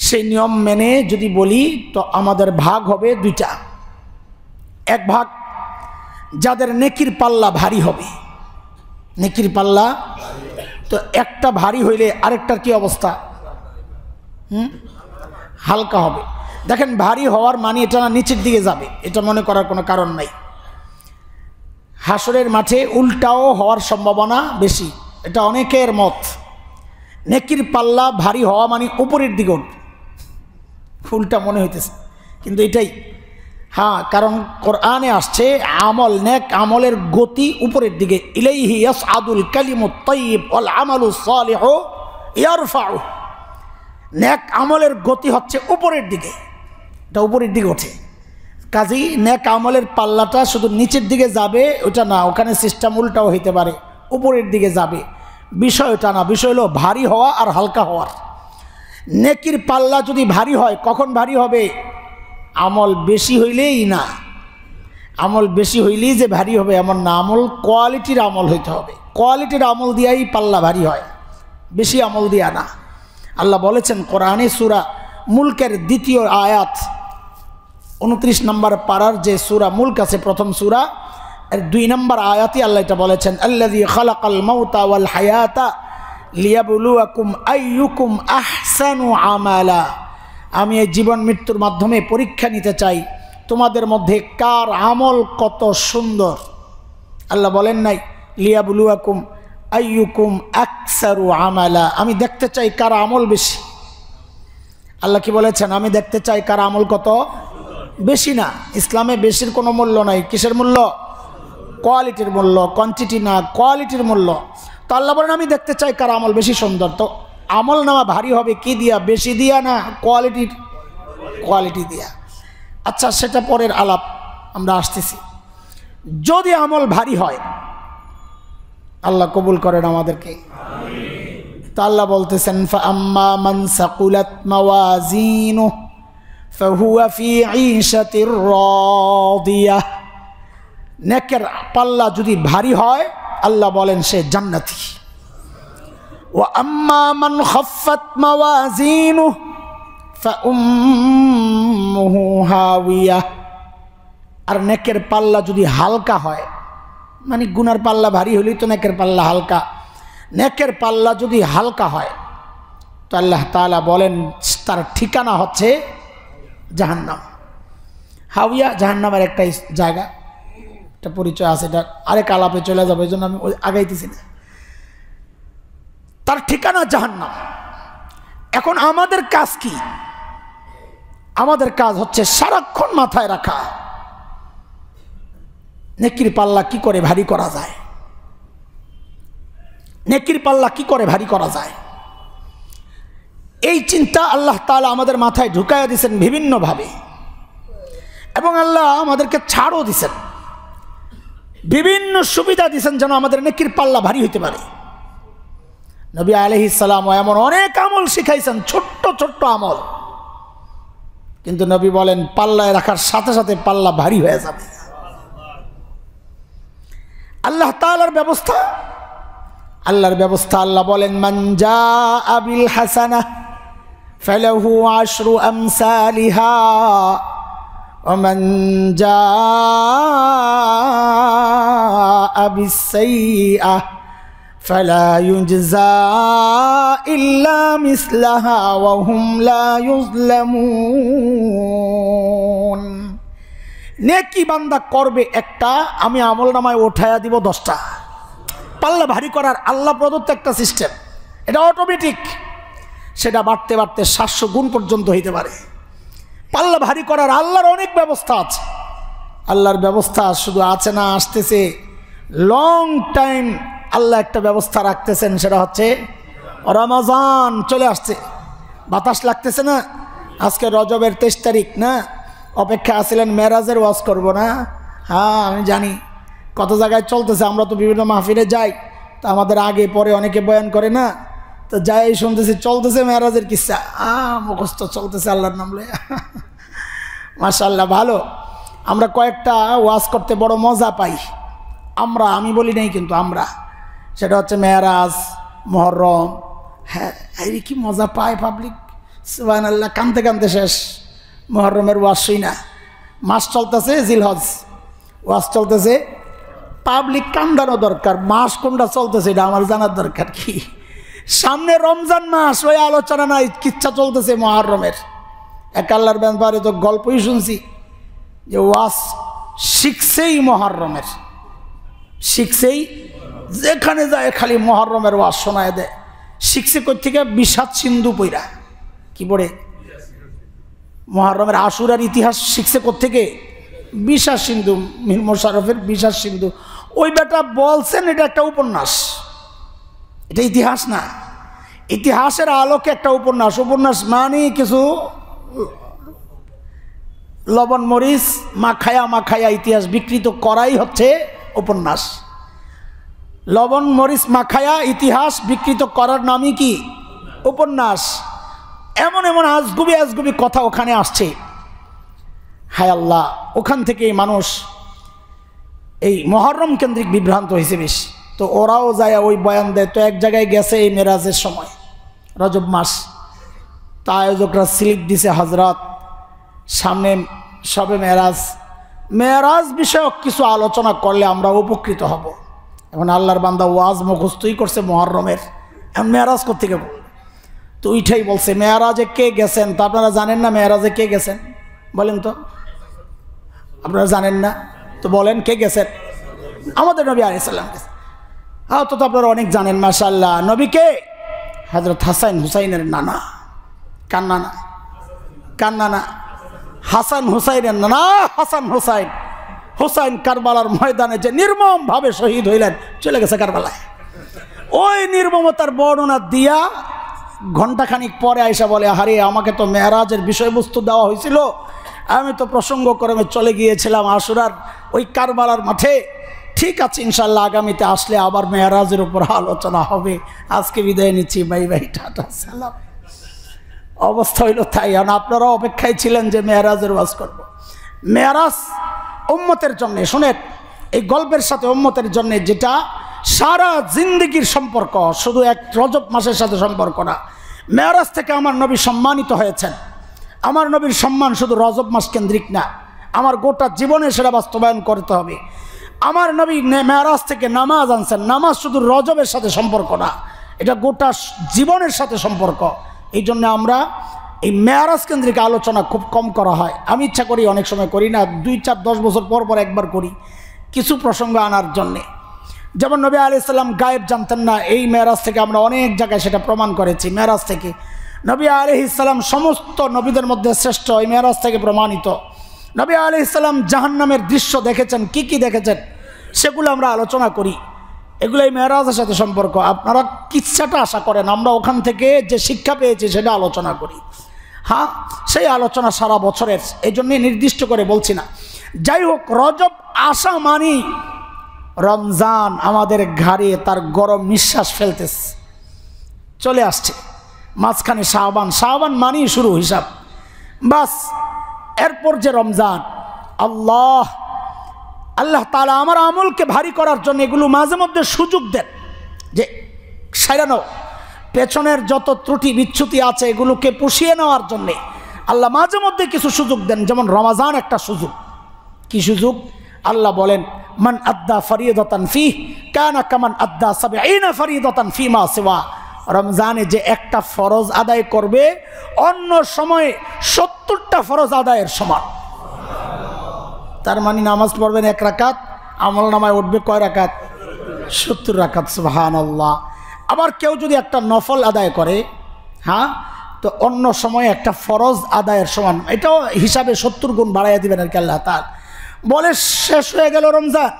সেই নিয়ম মেনে যদি বলি তো আমাদের ভাগ হবে দুইটা। এক ভাগ যাদের নেকির পাল্লা ভারী হবে, নেকির পাল্লা তো একটা ভারী হইলে আরেকটার কি অবস্থা? হালকা হবে। দেখেন ভারী হওয়ার মানে এটা না নিচের দিকে যাবে, এটা মনে করার কোনো কারণ নাই। হাসরের মাঠে উল্টাও হওয়ার সম্ভাবনা বেশি, এটা অনেকের মত। নেকির পাল্লা ভারী হওয়া মানে উপরের দিকে উঠবে, ফুলটা মনে হইতেছে কিন্তু এটাই। হ্যাঁ, কারণ কোরআনে আসছে আমল, নেক আমলের গতি উপরের দিকে। ইলাইহি ইয়াসআদুল কালিমুত তাইয়্যিব ওয়াল আমালুস সালিহু ইয়ারফাউ। নেক আমলের গতি হচ্ছে উপরের দিকে, এটা উপরের দিকে ওঠে। কাজেই নেক আমলের পাল্লাটা শুধু নিচের দিকে যাবে ওটা না, ওখানে সিস্টেম উল্টাও হইতে পারে, উপরের দিকে যাবে। বিষয় ওটা না, বিষয় হলো ভারী হওয়া আর হালকা হওয়ার। নেকির পাল্লা যদি ভারী হয়, কখন ভারী হবে? আমল বেশি হইলেই না, আমল বেশি হইলেই যে ভারী হবে এমন না, আমল কোয়ালিটির আমল হইতে হবে। কোয়ালিটির আমল দিয়াই পাল্লা ভারী হয়, বেশি আমল দিয়া না। আল্লাহ বলেছেন কোরআনে সূরা মুলকের ২য় আয়াত ২৯ নম্বর পারার যে সূরা মুলক আছে, প্রথম সূরা এর ২ নম্বর আয়াতে আল্লাহ এটা বলেছেন, আল্লাযী খালাকাল মাউতা ওয়াল হায়াতা লিয়াবলুয়াকুম আইয়ুকুম আহসানু আমালা। আমি এই জীবন মৃত্যুর মাধ্যমে পরীক্ষা নিতে চাই তোমাদের মধ্যে কার আমল কত সুন্দর। আল্লাহ বলেন নাই লিয়াবলুয়াকুম আইয়ুকুম আকসারু আমালা, আমি দেখতে চাই কার আমল বেশি। আল্লাহ কি বলেছেন? আমি দেখতে চাই কার আমল কত বেশি। না, ইসলামে বেশির কোনো মূল্য নাই। কিসের মূল্য? কোয়ালিটির মূল্য, কোয়ান্টিটি না, কোয়ালিটির মূল্য। তো আল্লাহ বলেন আমি দেখতে চাই কার আমল বেশি সুন্দর। তো আমল নেওয়া ভারী হবে কি দিয়া? বেশি দিয়া না, কোয়ালিটি দিয়া। আচ্ছা, সেটা পরের আলাপ, আমরা আসতেছি। যদি আমল ভারী হয়, আল্লাহ কবুল করেন আমাদেরকে। তো আল্লাহ বলতেছেন ফাআম্মা মান সাকুলাত মাওয়াজিনুহু ফাহুয়া ফি ঈশাতির রাদিয়াহ। নেকের পাল্লা যদি ভারী হয়, আল্লাহ বলেন সে জান্নাতি। ওয়া আম্মা মান খাফফাত মাওয়াজিনুহু ফাউম্মুহু হাওিয়াহ। আর নেকের পাল্লা যদি হালকা হয়, মানে গুনার পাল্লা ভারী হলেই তো নেকের পাল্লা হালকা। নেকের পাল্লা যদি হালকা হয় তো আল্লাহ তাআলা বলেন তার ঠিকানা হচ্ছে জাহান্নাম। হাওিয়া জাহান্নামের একটা জায়গা, একটা পরিচয় আছে, এটা আরেক আলাপে চলে যাবে, এই জন্য আমি আগাইতেছি না। তার ঠিকানা জাহান্নাম। এখন আমাদের কাজ কি? আমাদের কাজ হচ্ছে সারাক্ষণ মাথায় রাখা নেকির পাল্লা কি করে ভারী করা যায়, নেকির পাল্লা কি করে ভারী করা যায়। এই চিন্তা আল্লাহ তাআলা আমাদের মাথায় ঢুকাইয়া দিয়েছেন বিভিন্নভাবে, এবং আল্লাহ আমাদেরকে ছাড়ও দিয়েছেন, বিভিন্ন সুবিধা দিয়েছেন যেন আমাদের নেকির পাল্লা ভারী হইতে পারে। নবী আলাইহিস সালাম এমন অনেক আমল শিখাইছেন, ছোট্ট ছোট্ট আমল, কিন্তু নবী বলেন পাল্লায় রাখার সাথে সাথে পাল্লা ভারী হয়ে যাবে। আল্লাহ তাআলার ব্যবস্থা, আল্লাহর ব্যবস্থা। আল্লাহ বলেন মান জাআ বিল হাসানাহ ফালাহু আশরু আমসালিহা ওয়া মান জাআ বিস সাইয়্যাহ ফালা ইউজজা ইল্লা মিসলাহা ওয়া হুম লা ইউজলামুন। নেকি বান্দা করবে একটা, আমি আমলনামায় উঠায়া দিব 10টা। পাল্লা ভারী করার আল্লাহ প্রদত্ত একটা সিস্টেম, এটা অটোমেটিক। সেটা বাড়তে বাড়তে 700 গুণ পর্যন্ত হইতে পারে। পাল্লা ভারী করার আল্লাহর অনেক ব্যবস্থা আছে। আল্লাহর ব্যবস্থা শুধু আছে না, আসতেছে লং টাইম। আল্লাহ একটা ব্যবস্থা রাখতেছেন, সেটা হচ্ছে রমজান চলে আসছে। বাতাস লাগতেছে না? আজকে রজবের 23 তারিখ না? অপেক্ষা আছিলেন মেরাজের ওয়াজ করব না? হ্যাঁ, আমি জানি কত জায়গায় চলতেছে। আমরা তো বিভিন্ন মাহফিলে যাই, তো আমাদের আগে পরে অনেকে বয়ান করে না, তো যাই শুনতেছি চলতেছে মেরাজের কিস্সা, মুখস্থ চলতেছে আল্লাহর নাম লয়ে। মাশাআল্লাহ, ভালো। আমরা কয়েকটা ওয়াজ করতে বড় মজা পাই আমরা, আমি বলি নাই কিন্তু আমরা। সেটা হচ্ছে মেরাজ, মুহররম। হ্যাঁ, এই কি মজা পায় পাবলিক, সুবহানাল্লাহ। কানতে কানতে শেষ। মুহররমের ওয়াজ শুই না, মাস চলতেছে জিলহজ, ওয়াজ চলতেছে, পাবলিক কান্দানো দরকার। মাস কোনটা চলতেছে এটা আমার জানার দরকার কি? সামনে রমজান মাস, ওই আলোচনা নাই, কিচ্ছা চলতেছে মুহররমের। এক আল্লাহর ব্যাপারে তো গল্পই শুনছি যে ওয়াজ শিখছেই মুহররমের, শিখছেই, যেখানে যায় খালি মুহররমের ওয়াজ শোনায় দেয়। শিখছে কই থেকে? বিষাদ সিন্ধু পইরা। কি পড়ে? মুহররমের আশুরার ইতিহাস শিখছে কোত্থেকে? বিষাদ সিন্ধু, মীর মোশাররফের বিষাদ সিন্ধু। ওই বেটা বলছেন এটা একটা উপন্যাস, এটা ইতিহাস না। ইতিহাসের আলোকে একটা উপন্যাস। উপন্যাস মানে কিছু লবণ মরিচ মাখায়া মাখায়া ইতিহাস বিকৃত করাই হচ্ছে উপন্যাস। লবণ মরিচ মাখায়া ইতিহাস বিকৃত করার নামই কি? উপন্যাস। এমন এমন আজগুবি আজগুবি কথা ওখানে আসছে, হায় আল্লাহ। ওখান থেকে মানুষ এই মুহররম কেন্দ্রিক বিভ্রান্ত হয়েছে বেশ। তো ওরাও যায় ওই বয়ান দেয়। তো এক জায়গায় গেছে এই মেরাজের সময়, রজব মাস, তা আয়োজকরা স্লিপ দিছে, হজরত সামনে সবে মেরাজ, মেরাজ বিষয়ক কিছু আলোচনা করলে আমরা উপকৃত হব। এখন আল্লাহর বান্দা ওয়াজ মুখস্থই করছে মুহররমের, এখন মেরাজ কোত্থেকে? তো ওইটাই বলছে মেরাজে কে গেছেন? তা আপনারা জানেন না মেরাজে কে গেছেন? বলেন তো, আপনারা জানেন না? তো বলেন কে গেছেন? আমাদের নবী আলাইহিস সালাম গেছেন। হ্যাঁ, তো আপনারা অনেক জানেন মাশাআল্লাহ। নবীকে হযরত হাসান হুসাইনের নানা, কার নানা? কার নানা? হাসান হুসাইনের নানা। হাসান হুসাইন, হুসাইন কারবালার ময়দানে যে নির্মমভাবে শহীদ হইলেন, চলে গেছে কারবালায়। ওই নির্মমতার বর্ণনা দিয়া ঘণ্টাখানিক পরে আয়সা বলে, আরে আমাকে তো মেরাজের বিষয়বস্তু দেওয়া হয়েছিল, আমি তো প্রসঙ্গ করে চলে গিয়েছিলাম আশুরার ওই কারবালার মাঠে। ঠিক আছে, ইনশাল্লাহ আগামীতে আসলে আবার মেরাজের উপর আলোচনা হবে। আজকে বিদায় নিচ্ছি, বাই বাই, টাটা, সালাম। অবস্থা হইল তাই। এখন আপনারা অপেক্ষায় ছিলেন যে মেরাজের ওয়াজ করব। মেরাজ উম্মতের জন্যে, শুনেন, এই গল্পের সাথে উম্মতের জন্যে যেটা সারা জিন্দেগির সম্পর্ক, শুধু এক রজব মাসের সাথে সম্পর্ক না। মেরাজ থেকে আমার নবী সম্মানিত হয়েছেন। আমার নবীর সম্মান শুধু রজব মাস কেন্দ্রিক না, আমার গোটা জীবনে সেটা বাস্তবায়ন করতে হবে। আমার নবী মেরাজ থেকে নামাজ আনছেন। নামাজ শুধু রজবের সাথে সম্পর্ক না, এটা গোটা জীবনের সাথে সম্পর্ক। এই জন্য আমরা এই মেরাজ কেন্দ্রিক আলোচনা খুব কম করা হয়। আমি ইচ্ছা করি, অনেক সময় করি না, 2, 4, 10 বছর পর পর একবার করি, কিছু প্রসঙ্গ আনার জন্যে। যেমন নবী আলাইহিস সালাম গায়েব জানতেন না, এই মেরাজ থেকে আমরা অনেক জায়গায় সেটা প্রমাণ করেছি। মেরাজ থেকে নবী আলাইহিস সালাম সমস্ত নবীদের মধ্যে শ্রেষ্ঠ, এই মেরাজ থেকে প্রমাণিত। নবী আলাইহিস সালাম জাহান্নামের দৃশ্য দেখেছেন, কি কি দেখেছেন সেগুলো আমরা আলোচনা করি। এগুলো এই মেরাজের সাথে সম্পর্ক। আপনারা কিচ্ছাটা আশা করেন, আমরা ওখান থেকে যে শিক্ষা পেয়েছি সেটা আলোচনা করি। হ্যাঁ, সেই আলোচনা সারা বছরের, এই জন্যই নির্দিষ্ট করে বলছি না। যাই হোক, রজব আসা মানি রমজান আমাদের ঘাড়ে তার গরম নিঃশ্বাস ফেলতেছে, চলে আসছে। মাঝখানে শাবান, শাবান মানি শুরু হিসাব, বাস। এরপর যে রমজান, আল্লাহ তাআলা আমার আমলকে ভারী করার জন্য এগুলো মাঝে মধ্যে সুযোগ দেন যে সারানো পেছনের যত ত্রুটি বিচ্যুতি আছে এগুলোকে পুষিয়ে নেওয়ার জন্যে আল্লাহ মাঝে মধ্যে কিছু সুযোগ দেন। যেমন রমাজান একটা সুযোগ। কি সুযোগ? আল্লাহ বলেন, মান আদ্দা ফরিদাতান ফিহ কানা কামান আদ্দা 70 ফরিদাতান ফিমা সিওয়া। রমজানে যে একটা ফরজ আদায় করবে, অন্য সময়ে 70টা ফরজ আদায়ের সমান। তার মানে নামাজ পড়বেন 1 রাকাত, আমল নামায় উঠবে কয় রাকাত? 70 রাকাত। সুবহানাল্লাহ। আবার কেউ যদি একটা নফল আদায় করে, হ্যাঁ, তো অন্য সময়ে একটা ফরজ আদায়ের সমান। এটাও হিসাবে 70 গুণ বাড়াইয়া দিবেন আর কি আল্লাহ তাআলা। বলে শেষ হয়ে গেল রমজান,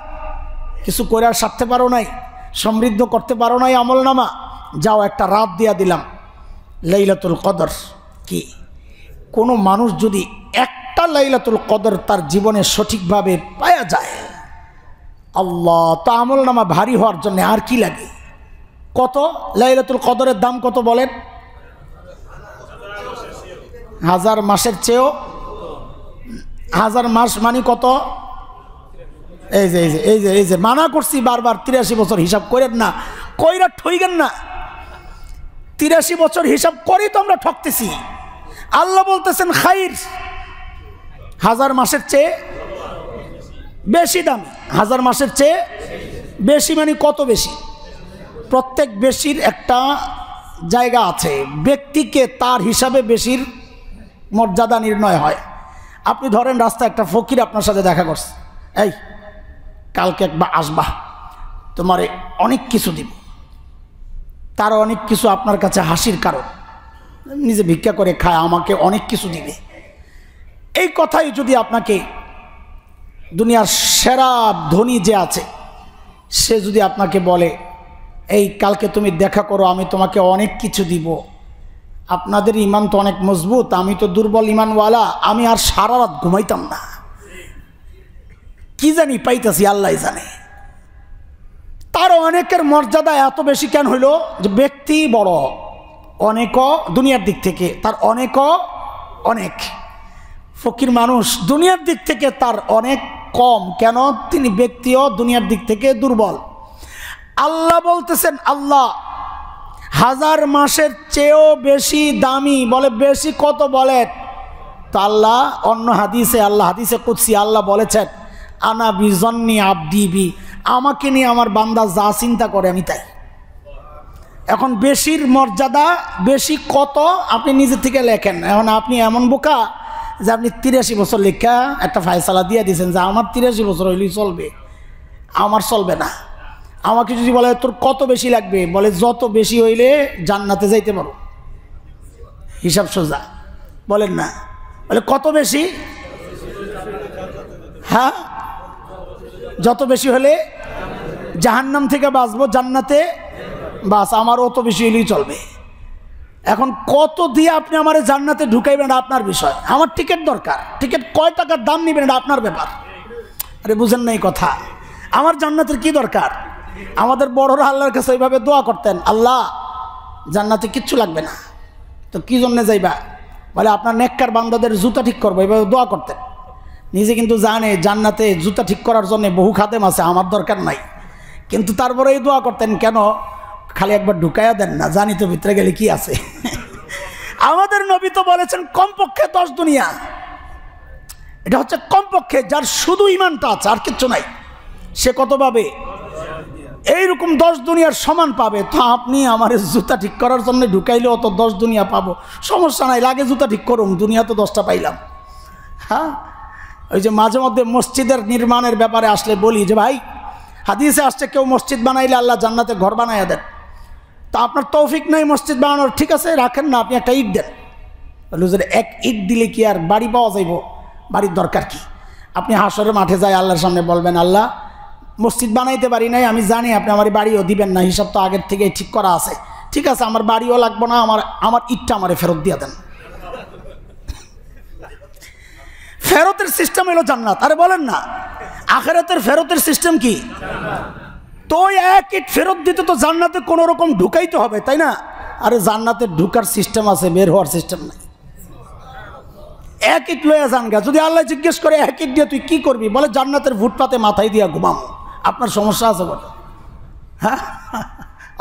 কিছু করে আর সারতে পারো নাই, সমৃদ্ধ করতে পারো নাই আমল নামা, যাও একটা রাত দিয়া দিলাম, লাইলাতুল কদর। কি কোনো মানুষ যদি একটা লাইলাতুল কদর তার জীবনে সঠিকভাবে পাওয়া যায়, আল্লাহ, তো আমল নামা ভারী হওয়ার জন্য আর কি লাগে? কত লাইলাতুল কদরের দাম কত বলেন? 1000 মাসের চেয়েও। 1000 মাস মানে কত? এই যে এই যে এই যে এই যে মানা করছি বারবার, 83 বছর হিসাব করেন না, কইরা ঠইগেন না। 83 বছর হিসাব করেই তো আমরা ঠকতেছি। আল্লাহ বলতেছেন খাইর, 1000 মাসের চেয়ে বেশি দামি। 1000 মাসের চেয়ে বেশি মানে কত বেশি? প্রত্যেক বেশির একটা জায়গা আছে, ব্যক্তিকে তার হিসাবে বেশির মর্যাদা নির্ণয় হয়। আপনি ধরেন রাস্তায় একটা ফকির আপনার সাথে দেখা করছে, এই কালকে একবার আসবা, তোমারে অনেক কিছু দিব। তার অনেক কিছু আপনার কাছে হাসির কারণ, নিজে ভিক্ষা করে খায়, আমাকে অনেক কিছু দিবে। এই কথাই যদি আপনাকে দুনিয়ার সেরা ধনী যে আছে সে যদি আপনাকে বলে এই কালকে তুমি দেখা করো, আমি তোমাকে অনেক কিছু দিব, আপনাদের ইমান তো অনেক মজবুত, আমি তো দুর্বল ইমানওয়ালা, আমি আর সারা রাত ঘুমাইতাম না, কি জানি পাইতেছি আল্লাহ জানে। তার অনেকের মর্যাদা এত বেশি কেন হইল? যে ব্যক্তি বড়, অনেকও দুনিয়ার দিক থেকে তার অনেকও অনেক, ফকির মানুষ দুনিয়ার দিক থেকে তার অনেক কম, কেন? তিনি ব্যক্তিও দুনিয়ার দিক থেকে দুর্বল। আল্লাহ বলতেছেন আল্লাহ হাজার মাসের চেয়েও বেশি দামি। বলে বেশি কত বলেন? তো আল্লাহ অন্য হাদিসে, আল্লাহ হাদিসে কুদসি আল্লাহ বলেছেন আনা বিজন্নি আবদি বি, আমাকে নিয়ে আমার বান্দা যা চিন্তা করে আমি তাই। এখন বেশির মর্যাদা বেশি কত আপনি নিজে থেকে লেখেন। এখন আপনি এমন বোকা যে আপনি 83 বছর লেখা একটা ফায়সালা দিয়ে দিয়েছেন যে আমার 83 বছর হইলেই চলবে, আমার চলবে না। আমাকে যদি বলে তোর কত বেশি লাগবে, বলে যত বেশি হইলে জান্নাতে যাইতে পারো, হিসাব সোজা। বলেন না, বলে কত বেশি? হ্যাঁ, যত বেশি হলে জাহান্নাম থেকে বাঁচবো, জান্নাতে বাস, আমার অত বেশি হইলেই চলবে। এখন কত দিয়ে আপনি আমার জান্নাতে ঢুকাইবেন আপনার বিষয়, আমার টিকিট দরকার, টিকিট কয় টাকার দাম নেবেন এটা আপনার ব্যাপার। আরে বুঝেন না এই কথা? আমার জান্নাতের কি দরকার? আমাদের বড়রা আল্লাহর কাছে এইভাবে দোয়া করতেন, আল্লাহ জান্নাতে কিচ্ছু লাগবে না, তো কি জন্যে যাইবা? বলে আপনার নেককার বান্দাদের জুতা ঠিক করবো, এইভাবে দোয়া করতেন। নিজে কিন্তু জানে জান্নাতে জুতা ঠিক করার জন্য বহু খাদেম আছে, আমার দরকার নাই, কিন্তু তারপরে এই দোয়া করতেন কেন? খালি একবার ঢুকাইয়া দেন না, জানি তো ভিতরে গেলে কি আছে। আমাদের নবী তো বলেছেন কমপক্ষে 10 দুনিয়া, এটা হচ্ছে কমপক্ষে, যার শুধু ইমানটা আছে আর কিচ্ছু নাই, সে কত পাবে? এইরকম 10 দুনিয়ার সমান পাবে। তো আপনি আমার জুতা ঠিক করার জন্য ঢুকাইলেও তো 10 দুনিয়া পাবো, সমস্যা নাই, লাগে জুতা ঠিক করুন, দুনিয়া তো 10টা পাইলাম। হ্যাঁ, ওই যে মাঝে মধ্যে মসজিদের নির্মাণের ব্যাপারে আসলে বলি যে ভাই হাদিসে আসছে কেউ মসজিদ বানাইলে আল্লাহ জান্নাতে ঘর বানাইয়া দেন, তা আপনার তৌফিক নাই মসজিদ বানানোর, ঠিক আছে রাখেন না, আপনি একটা ইট দেন। এক ইট দিলে কি আর বাড়ি পাওয়া যাইব? বাড়ির দরকার কি? আপনি হাসরের মাঠে যায় আল্লাহর সামনে বলবেন আল্লাহ মসজিদ বানাইতে পারি নাই, আমি জানি আপনি আমার বাড়িও দিবেন না, হিসাব তো আগের থেকে ঠিক করা আছে, ঠিক আছে আমার বাড়িও লাগবো না, আমার ইটটা আমারে ফেরত দিয়ে দেন। ফেরতের সিস্টেম হলো জান্নাত। আরে বলেন না, আখিরাতের ফেরতের সিস্টেম কি? তো এক ইট ফেরত দিতে তো জান্নাতে কোনো রকম ঢুকাইতে হবে, তাই না? আরে জান্নাতে ঢুকার সিস্টেম আছে, বের হওয়ার সিস্টেম নাই। এক ইট লইয়া যান গা, যদি আল্লাহ জিজ্ঞেস করে এক ইট দিয়ে তুই কি করবি, বলে জান্নাতের ফুটপাতে মাথায় দিয়া ঘুমাম, আপনার সমস্যা আছে বলে? হ্যাঁ,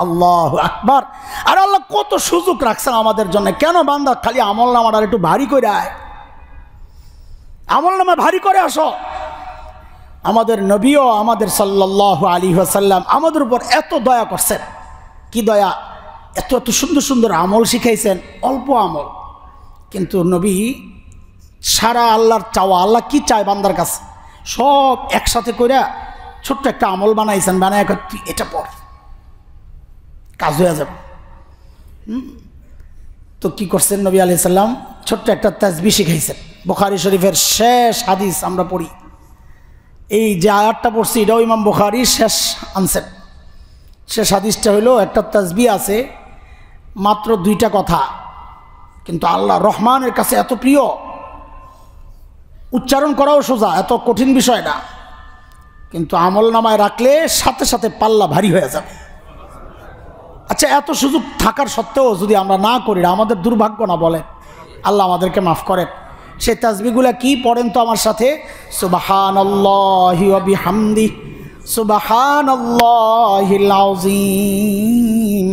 আল্লাহু আকবার। আর আল্লাহ কত সুযোগ রাখছেন আমাদের জন্য, কেন বান্দা খালি আমল নামাটা একটু ভারী করে আয়, আমল নামা ভারী করে আসো। আমাদের নবীও আমাদের সাল্লাল্লাহু আলাইহি ওয়াসাল্লাম আমাদের উপর এত দয়া করছেন, কি দয়া, এত এত সুন্দর সুন্দর আমল শিখাইছেন, অল্প আমল, কিন্তু নবী সারা আল্লাহর চাওয়া, আল্লাহ কি চায় বান্দার কাছে সব একসাথে করে ছোট্ট একটা আমল বানাইছেন, বানায় তুই এটা পড়, কাজ হয়ে যাবে। তো কি করছেন নবী আলাইহিস সালাম? ছোট্ট একটা তাসবিহ শিখাইছেন। বুখারী শরীফের শেষ হাদিস আমরা পড়ি, এই যে আয়াতটা পড়ছি এটাও ইমাম বুখারী শেষ আনছেন। শেষ হাদিসটা হইল একটা তাসবিহ আছে, মাত্র 2টা কথা, কিন্তু আল্লাহ রহমানের কাছে এত প্রিয়, উচ্চারণ করাও সোজা, এত কঠিন বিষয় না, কিন্তু আমল নামায় রাখলে সাথে সাথে পাল্লা ভারী হয়ে যাবে। আচ্ছা, এত সুযোগ থাকার সত্ত্বেও যদি আমরা না করি, আমাদের দুর্ভাগ্য না? বলেন, আল্লাহ আমাদেরকে মাফ করেন। সেই তাসবিহগুলা কি পড়েন তো আমার সাথে? সুবহানাল্লাহি ওয়া বিহামদিহি, সুবহানাল্লাহিল আযীম,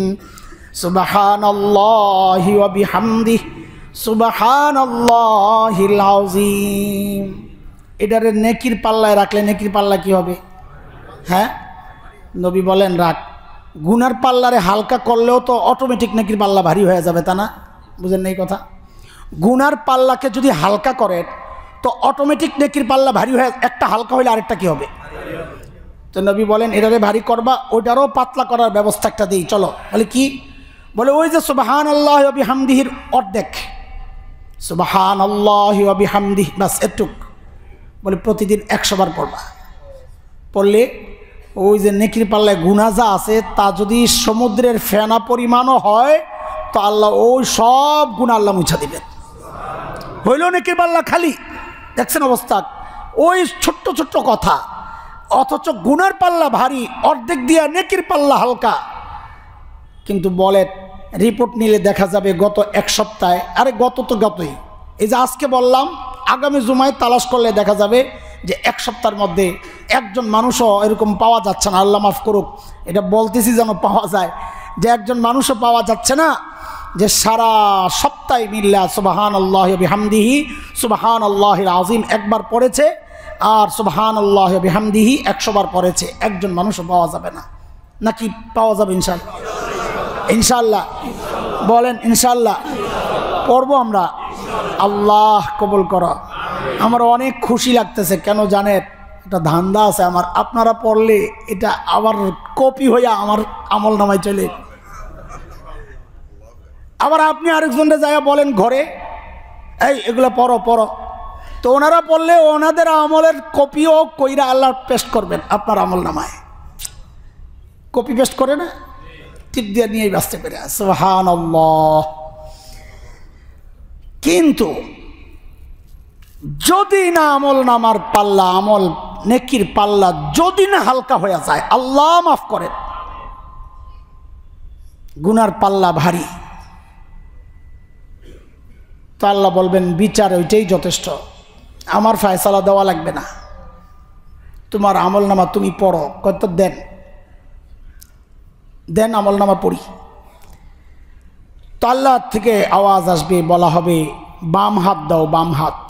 সুবহানাল্লাহি ওয়া বিহামদিহি, সুবহানাল্লাহিল আযীম। এটারে নেকির পাল্লায় রাখলে নেকির পাল্লা কি হবে? হ্যাঁ, নবী বলেন রাখ। গুনার পাল্লারে হালকা করলেও তো অটোমেটিক নেকির পাল্লা ভারী হয়ে যাবে, তা না? বুঝেন না এই কথা? গুনার পাল্লাকে যদি হালকা করেন তো অটোমেটিক নেকির পাল্লা ভারী হয়ে, একটা হালকা হইলে আরেকটা কি হবে? তো নবী বলেন এটারে ভারী করবা, ওইটারও পাতলা করার ব্যবস্থা একটা দিই, চলো। বলে কি? বলে ওই যে সুবহানাল্লাহি ওয়া বিহামদিহির অর্ধেক, সুবহানাল্লাহি ওয়া বিহামদিহি, বাস এটুক। বলে প্রতিদিন 100 বার পড়বা। পড়লে ওই যে নেকির পাল্লায় গুনাহ যা আছে তা যদি সমুদ্রের ফেনা পরিমাণও হয় তো আল্লাহ ওই সব গুনাহ আল্লাহ মুছা দিবেন। হইল নেকির পাল্লা খালি, দেখছেন অবস্থা, ওই ছোট্ট ছোট্ট কথা, অথচ গুনার পাল্লা ভারী, অর্ধেক দিয়া নেকির পাল্লা হালকা। কিন্তু বলে রিপোর্ট নিলে দেখা যাবে গত 1 সপ্তাহে, আরে গত তো গতই, এই যে আজকে বললাম, আগামী জুমায় তালাশ করলে দেখা যাবে যে 1 সপ্তাহের মধ্যে একজন মানুষও এরকম পাওয়া যাচ্ছে না। আল্লাহ মাফ করুক, এটা বলতেছি যেন পাওয়া যায়, যে একজন মানুষও পাওয়া যাচ্ছে না যে সারা সপ্তাহে মিল্লা সুবহানাল্লাহি ওয়া বিহামদিহি সুবহানাল্লাহিল আযীম একবার পড়েছে আর সুবহানাল্লাহি ওয়া বিহামদিহি 100 বার পড়েছে। একজন মানুষও পাওয়া যাবে না, নাকি পাওয়া যাবে ইনশাআল্লাহ? ইনশাআল্লাহ বলেন ইনশাআল্লাহ পড়বো আমরা। আল্লাহ কবুল করো। আমার অনেক খুশি লাগতেছে, কেন জানেন? একটা ধান্দা আছে আমার, আপনারা পড়লে এটা আবার কপি হইয়া আমার আমল নামায় চলে, আবার আপনি আরেকজনকে যাইয়া বলেন ঘরে, এই এগুলো পড়ো পড়ো, তো ওনারা পড়লে ওনাদের আমলের কপিও কইরা আল্লাহ পেস্ট করবেন আপনার আমল নামায়। কপি পেস্ট করে না, টিপ দিয়ে নিয়েই বাঁচতে পেরে, সুবহানাল্লাহ। কিন্তু যদি না আমল নামার পাল্লা, আমল নেকির পাল্লা যদি না হালকা হয়ে যায়, আল্লাহ মাফ করেন, গুনার পাল্লা ভারী, তো আল্লাহ বলবেন বিচার ওইটাই যথেষ্ট, আমার ফয়সালা দেওয়া লাগবে না, তোমার আমল নামা তুমি পড়ো। কত দেন দেন আমল নামা পড়ি। তো আল্লাহ থেকে আওয়াজ আসবে, বলা হবে বাম হাত দাও, বাম হাত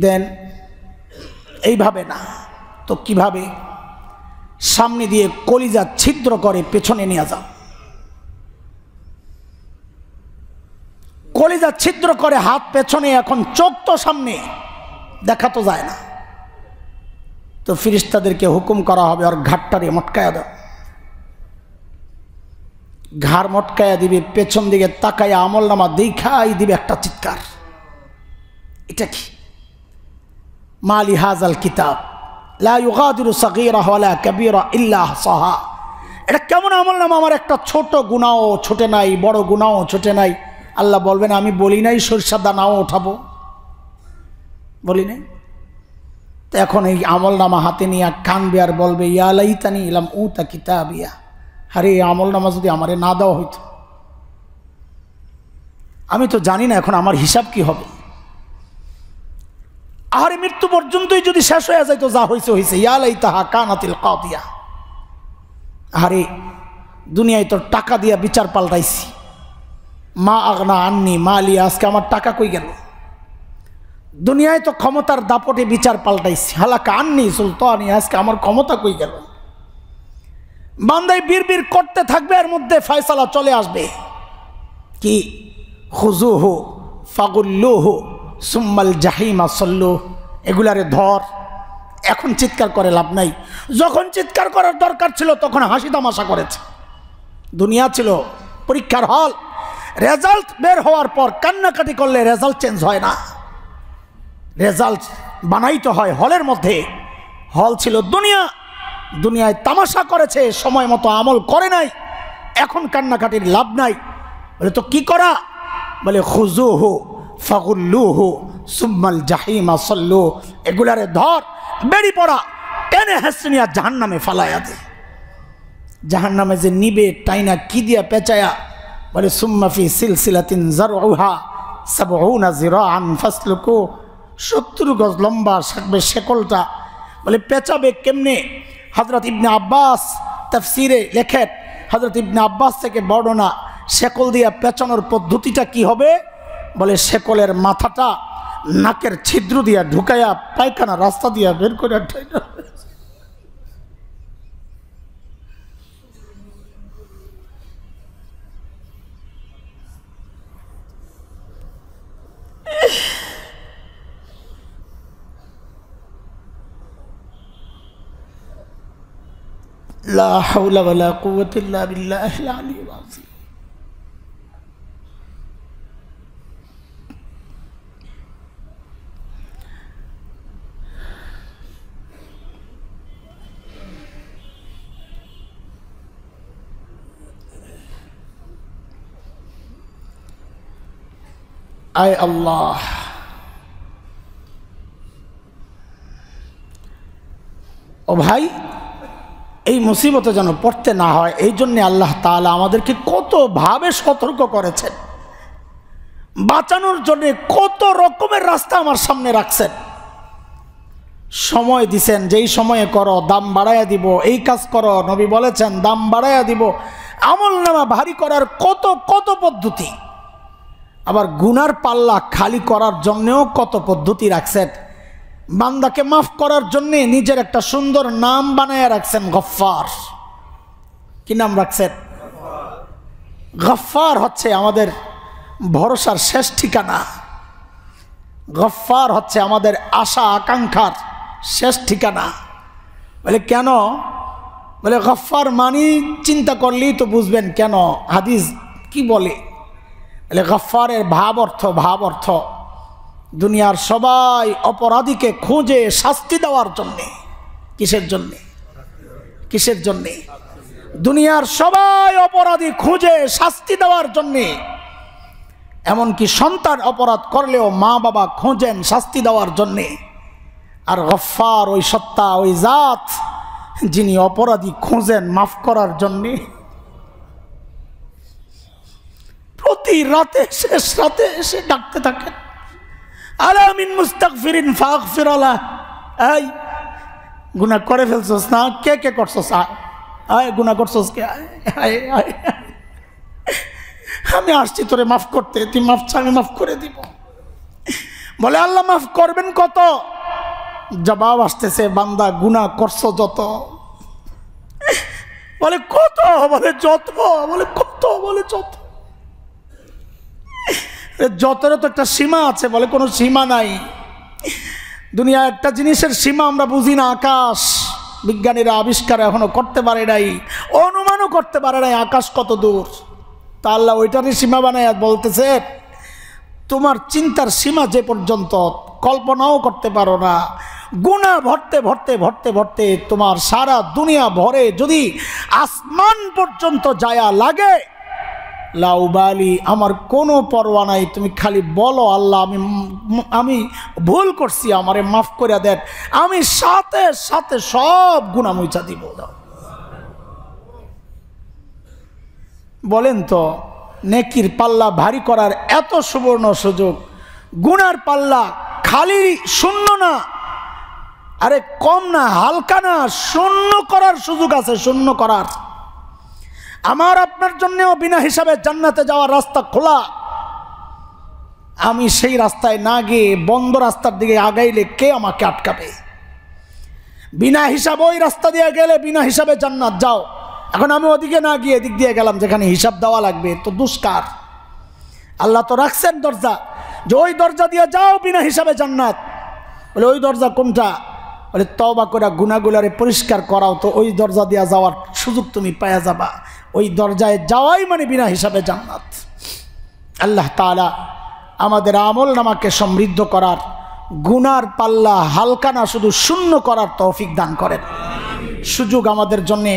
দেন। এইভাবে না তো কিভাবে? সামনে দিয়ে কলিজা ছিদ্র করে পেছনে নিয়ে যাও, কলিজা ছিদ্র করে হাত পেছনে, এখন চোখ তো সামনে, দেখা তো যায় না। তো ফেরেশতাদেরকে হুকুম করা হবে আর ঘাটটারে মটকায়া দাও। ঘাড় মটকায়া দিবে, পেছন দিকে তাকায়া আমল নামা দেখাই দিবে একটা চিৎকার, এটা কি? মালি হাজাল কিতাব লা ইউগাদিরু সাগীরা ওয়ালা কাবীরা ইল্লা আহসাহা। এটা কেমন আমল নামা? আমার একটা ছোট গুনাহও ছোটে নাই, বড় গুনাহও ছোটে নাই। আল্লাহ বলবেন আমি বলি নাই সরিষার দানাও ওঠাবো? বলি নাই? তো এখন এই আমল নামা হাতে নিয়ে কানবে আর বলবে ইয়া লাইতানি লাম উতা কিতাবিয়া, আরে আমল নামা যদি আমারে না দেওয়া হইতো, আমি তো জানি না এখন আমার হিসাব কি হবে। আরে মৃত্যু পর্যন্তই যদি শেষ হয়ে যায় তো যা হয়েছে হয়েছে, ইয়া লাইতাহা কানাতিল কাদিয়া। আরে দুনিয়ায় তো টাকা দিয়া বিচার পাল্টাইছি, মা আগনা আননি মালি, আজকে আমার টাকা কই গেল। দুনিয়ায় তো ক্ষমতার দাপটে বিচার পাল্টাইছি, হালাকা আননি সুলতানি, আজকে আমার ক্ষমতা কই গেল। বান্দায় বীর করতে থাকবে, এর মধ্যে ফয়সালা চলে আসবে কি খুজুহু ফাগুল্লুহু সুম্মাল জাহিমা সল্লু, এগুলারে ধর। এখন চিৎকার করে লাভ নাই, যখন চিৎকার করার দরকার ছিল তখন হাসি তামাশা করেছে। দুনিয়া ছিল পরীক্ষার হল, রেজাল্ট বের হওয়ার পর কান্নাকাটি করলে রেজাল্ট চেঞ্জ হয় না, রেজাল্ট বানাইতে হয় হলের মধ্যে। হল ছিল দুনিয়া, দুনিয়ায় তামাশা করেছে, সময় মতো আমল করে নাই, এখন কান্নাকাটির লাভ নাই। বলে তো কি করা? বলে খুজুহু ফাগুল্লুহু সুম্মাল জাহিমা সল্লু, এগুলারে ধর, বেড়ি পড়া, টেনে হেসে নিয়া জাহান্নামে ফালাইয়া দে। জাহান্নামে যে নিবে টাইনা কি দিয়া পেঁচায়া, বলে সুম্মা ফি সিলসিলাতিন যারউহা সাবউনা যিরাআন ফাসলুকু, 70 গজ লম্বা থাকবে শেকলটা। বলে পেঁচাবে কেমনে? হযরত ইবনে আব্বাস তাফসিরে লেখেন, হযরত ইবনে আব্বাস থেকে বর্ণনা, শেকল দিয়া পেঁচানোর পদ্ধতিটা কি হবে? বলে শেকলের মাথাটা নাকের ছিদ্র দিয়া ঢুকাইয়া পায়খানা রাস্তা দিয়া বের করে লা হাওলা ওয়ালা কুওয়াতা ইল্লা বিল্লাহিল আলিয়্যিল আযীম। আয় আল্লাহ, ও ভাই, এই মুসিবতে যেন পড়তে না হয় এই জন্যে আল্লাহ তাআলা আমাদেরকে কতভাবে সতর্ক করেছেন, বাঁচানোর জন্য কত রকমের রাস্তা আমার সামনে রাখছেন, সময় দিছেন, যেই সময়ে করো দাম বাড়াইয়া দিব, এই কাজ করো নবী বলেছেন দাম বাড়াইয়া দিব, আমলনামা ভারী করার কত কত পদ্ধতি, আবার গুনার পাল্লা খালি করার জন্যেও কত পদ্ধতি রাখছেন। বান্দাকে মাফ করার জন্য নিজের একটা সুন্দর নাম বানায় রাখছেন, গফফার। কি নাম রাখছেন? গফফার হচ্ছে আমাদের ভরসার শেষ ঠিকানা, গফফার হচ্ছে আমাদের আশা আকাঙ্ক্ষার শেষ ঠিকানা। বলে কেন? বলে গফফার মানি চিন্তা করলেই তো বুঝবেন কেন, হাদিস কি বলে। বলে গফফারের ভাব অর্থ দুনিয়ার সবাই অপরাধীকে খুঁজে শাস্তি দেওয়ার জন্যে। কিসের জন্যে? কিসের জন্যে? দুনিয়ার সবাই অপরাধী খুঁজে শাস্তি দেওয়ার জন্যে। এমনকি সন্তান অপরাধ করলেও মা বাবা খোঁজেন শাস্তি দেওয়ার জন্যে। আর গফফার ওই সত্তা, ওই জাত যিনি অপরাধী খুঁজেন মাফ করার জন্যে। প্রতি রাতে শেষ রাতে এসে ডাকতে থাকেন, আলা মিন মুস্তাগফিরিন ফাগফির লাহ। এই গুনাহ করে ফেলছস না? কে কে করছস? আয় গুনাহ করছস কে? আয় আয়, আমি আসছি তোরে মাফ করতে, তুই মাফ চা, আমি মাফ করে দিব। বলে আল্লাহ মাফ করবেন কত? জবাব আসতেছে, বান্দা গুনাহ করছো যত। বলে কত? বলে যত। বলে কত? বলে যত। যতেরও তো একটা সীমা আছে। বলে কোনো সীমা নাই। দুনিয়া একটা জিনিসের সীমা আমরা বুঝি না, আকাশ। বিজ্ঞানীরা আবিষ্কার এখনো করতে পারে নাই, অনুমানও করতে পারে নাই আকাশ কত দূর। তা আল্লাহ ওইটারই সীমা বানায় বলতেছে, তোমার চিন্তার সীমা যে পর্যন্ত কল্পনাও করতে পারো না। গুনাহ ভরতে ভরতে ভরতে ভরতে তোমার সারা দুনিয়া ভরে যদি আসমান পর্যন্ত যায়া লাগে, লাউবালি, আমার কোনো পরোয়া নাই, তুমি খালি বলো আল্লাহ আমি ভুল করছি, আমারে মাফ করে দেন, আমি সাথে সাথে সব গুনাহ মুছা দিব। বলেন তো, নেকির পাল্লা ভারী করার এত সুবর্ণ সুযোগ, গুনার পাল্লা খালি শূন্য না, আরে কম না, হালকা না, শূন্য করার সুযোগ আছে, শূন্য করার। আমার আপনার জন্যও বিনা হিসাবে জান্নাতে যাওয়ার রাস্তা খোলা। আমি সেই রাস্তায় না গিয়ে বন্ধ রাস্তার দিকে আগাইলে কে আমাকে আটকাবে? বিনা হিসাবে ওই রাস্তা দিয়ে গেলে বিনা হিসাবে জান্নাত যাও। এখন আমি ওদিকে না গিয়ে এদিক দিয়ে গেলাম যেখানে হিসাব দেওয়া লাগবে, তো দুষ্কার। আল্লাহ তো রাখছেন দরজা, যে ওই দরজা দিয়ে যাও বিনা হিসাবে জান্নাত। বলে ওই দরজা কোনটা? বলে তওবা করে গুনাহগুলারে পরিষ্কার করাও, তো ওই দরজা দিয়ে যাওয়ার সুযোগ তুমি পাওয়া যাবা। ওই দরজায় যাওয়াই মানে বিনা হিসাবে জান্নাত। আল্লাহ তাআলা আমাদের আমল নামাকে সমৃদ্ধ করার, গুনার পাল্লা হালকা না শুধু শূন্য করার তৌফিক দান করেন। সুযোগ আমাদের জন্যে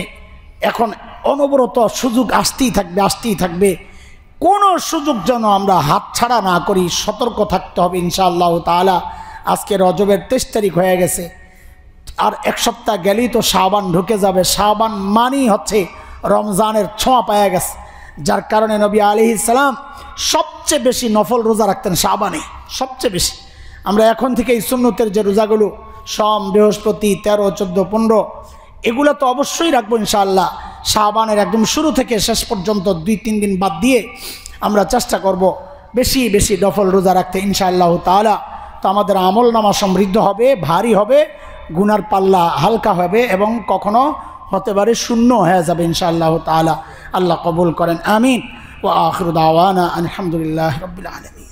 এখন অনবরত সুযোগ আসতেই থাকবে, আসতেই থাকবে। কোনো সুযোগ যেন আমরা হাতছাড়া না করি, সতর্ক থাকতে হবে ইনশাআল্লাহ তাআলা। আজকে রজবের 23 তারিখ হয়ে গেছে, আর এক সপ্তাহ গেলেই তো শাবান ঢুকে যাবে। শাবান মানেই হচ্ছে রমজানের ছোঁয়া পাওয়া গেছে, যার কারণে নবী আলাইহিস সালাম সবচেয়ে বেশি নফল রোজা রাখতেন শাবানে, সবচেয়ে বেশি। আমরা এখন থেকে এই সুন্নতের যে রোজাগুলো সোম, বৃহস্পতি, 13, 14, 15 এগুলো তো অবশ্যই রাখবো ইনশাআল্লাহ। শাবানের একদম শুরু থেকে শেষ পর্যন্ত 2-3 দিন বাদ দিয়ে আমরা চেষ্টা করব বেশি বেশি নফল রোজা রাখতে ইনশাআল্লাহ তাআলা। তো আমাদের আমল নামা সমৃদ্ধ হবে, ভারী হবে, গুনার পাল্লা হালকা হবে এবং কখনো হতে পারে শূন্য হয়ে যাবে ইনশাআল্লাহ তাআলা। আল্লাহ কবুল করেন, আমিন। ওয়া আখিরু দাওয়ানা আলহামদুলিল্লাহি রাব্বিল আলামিন।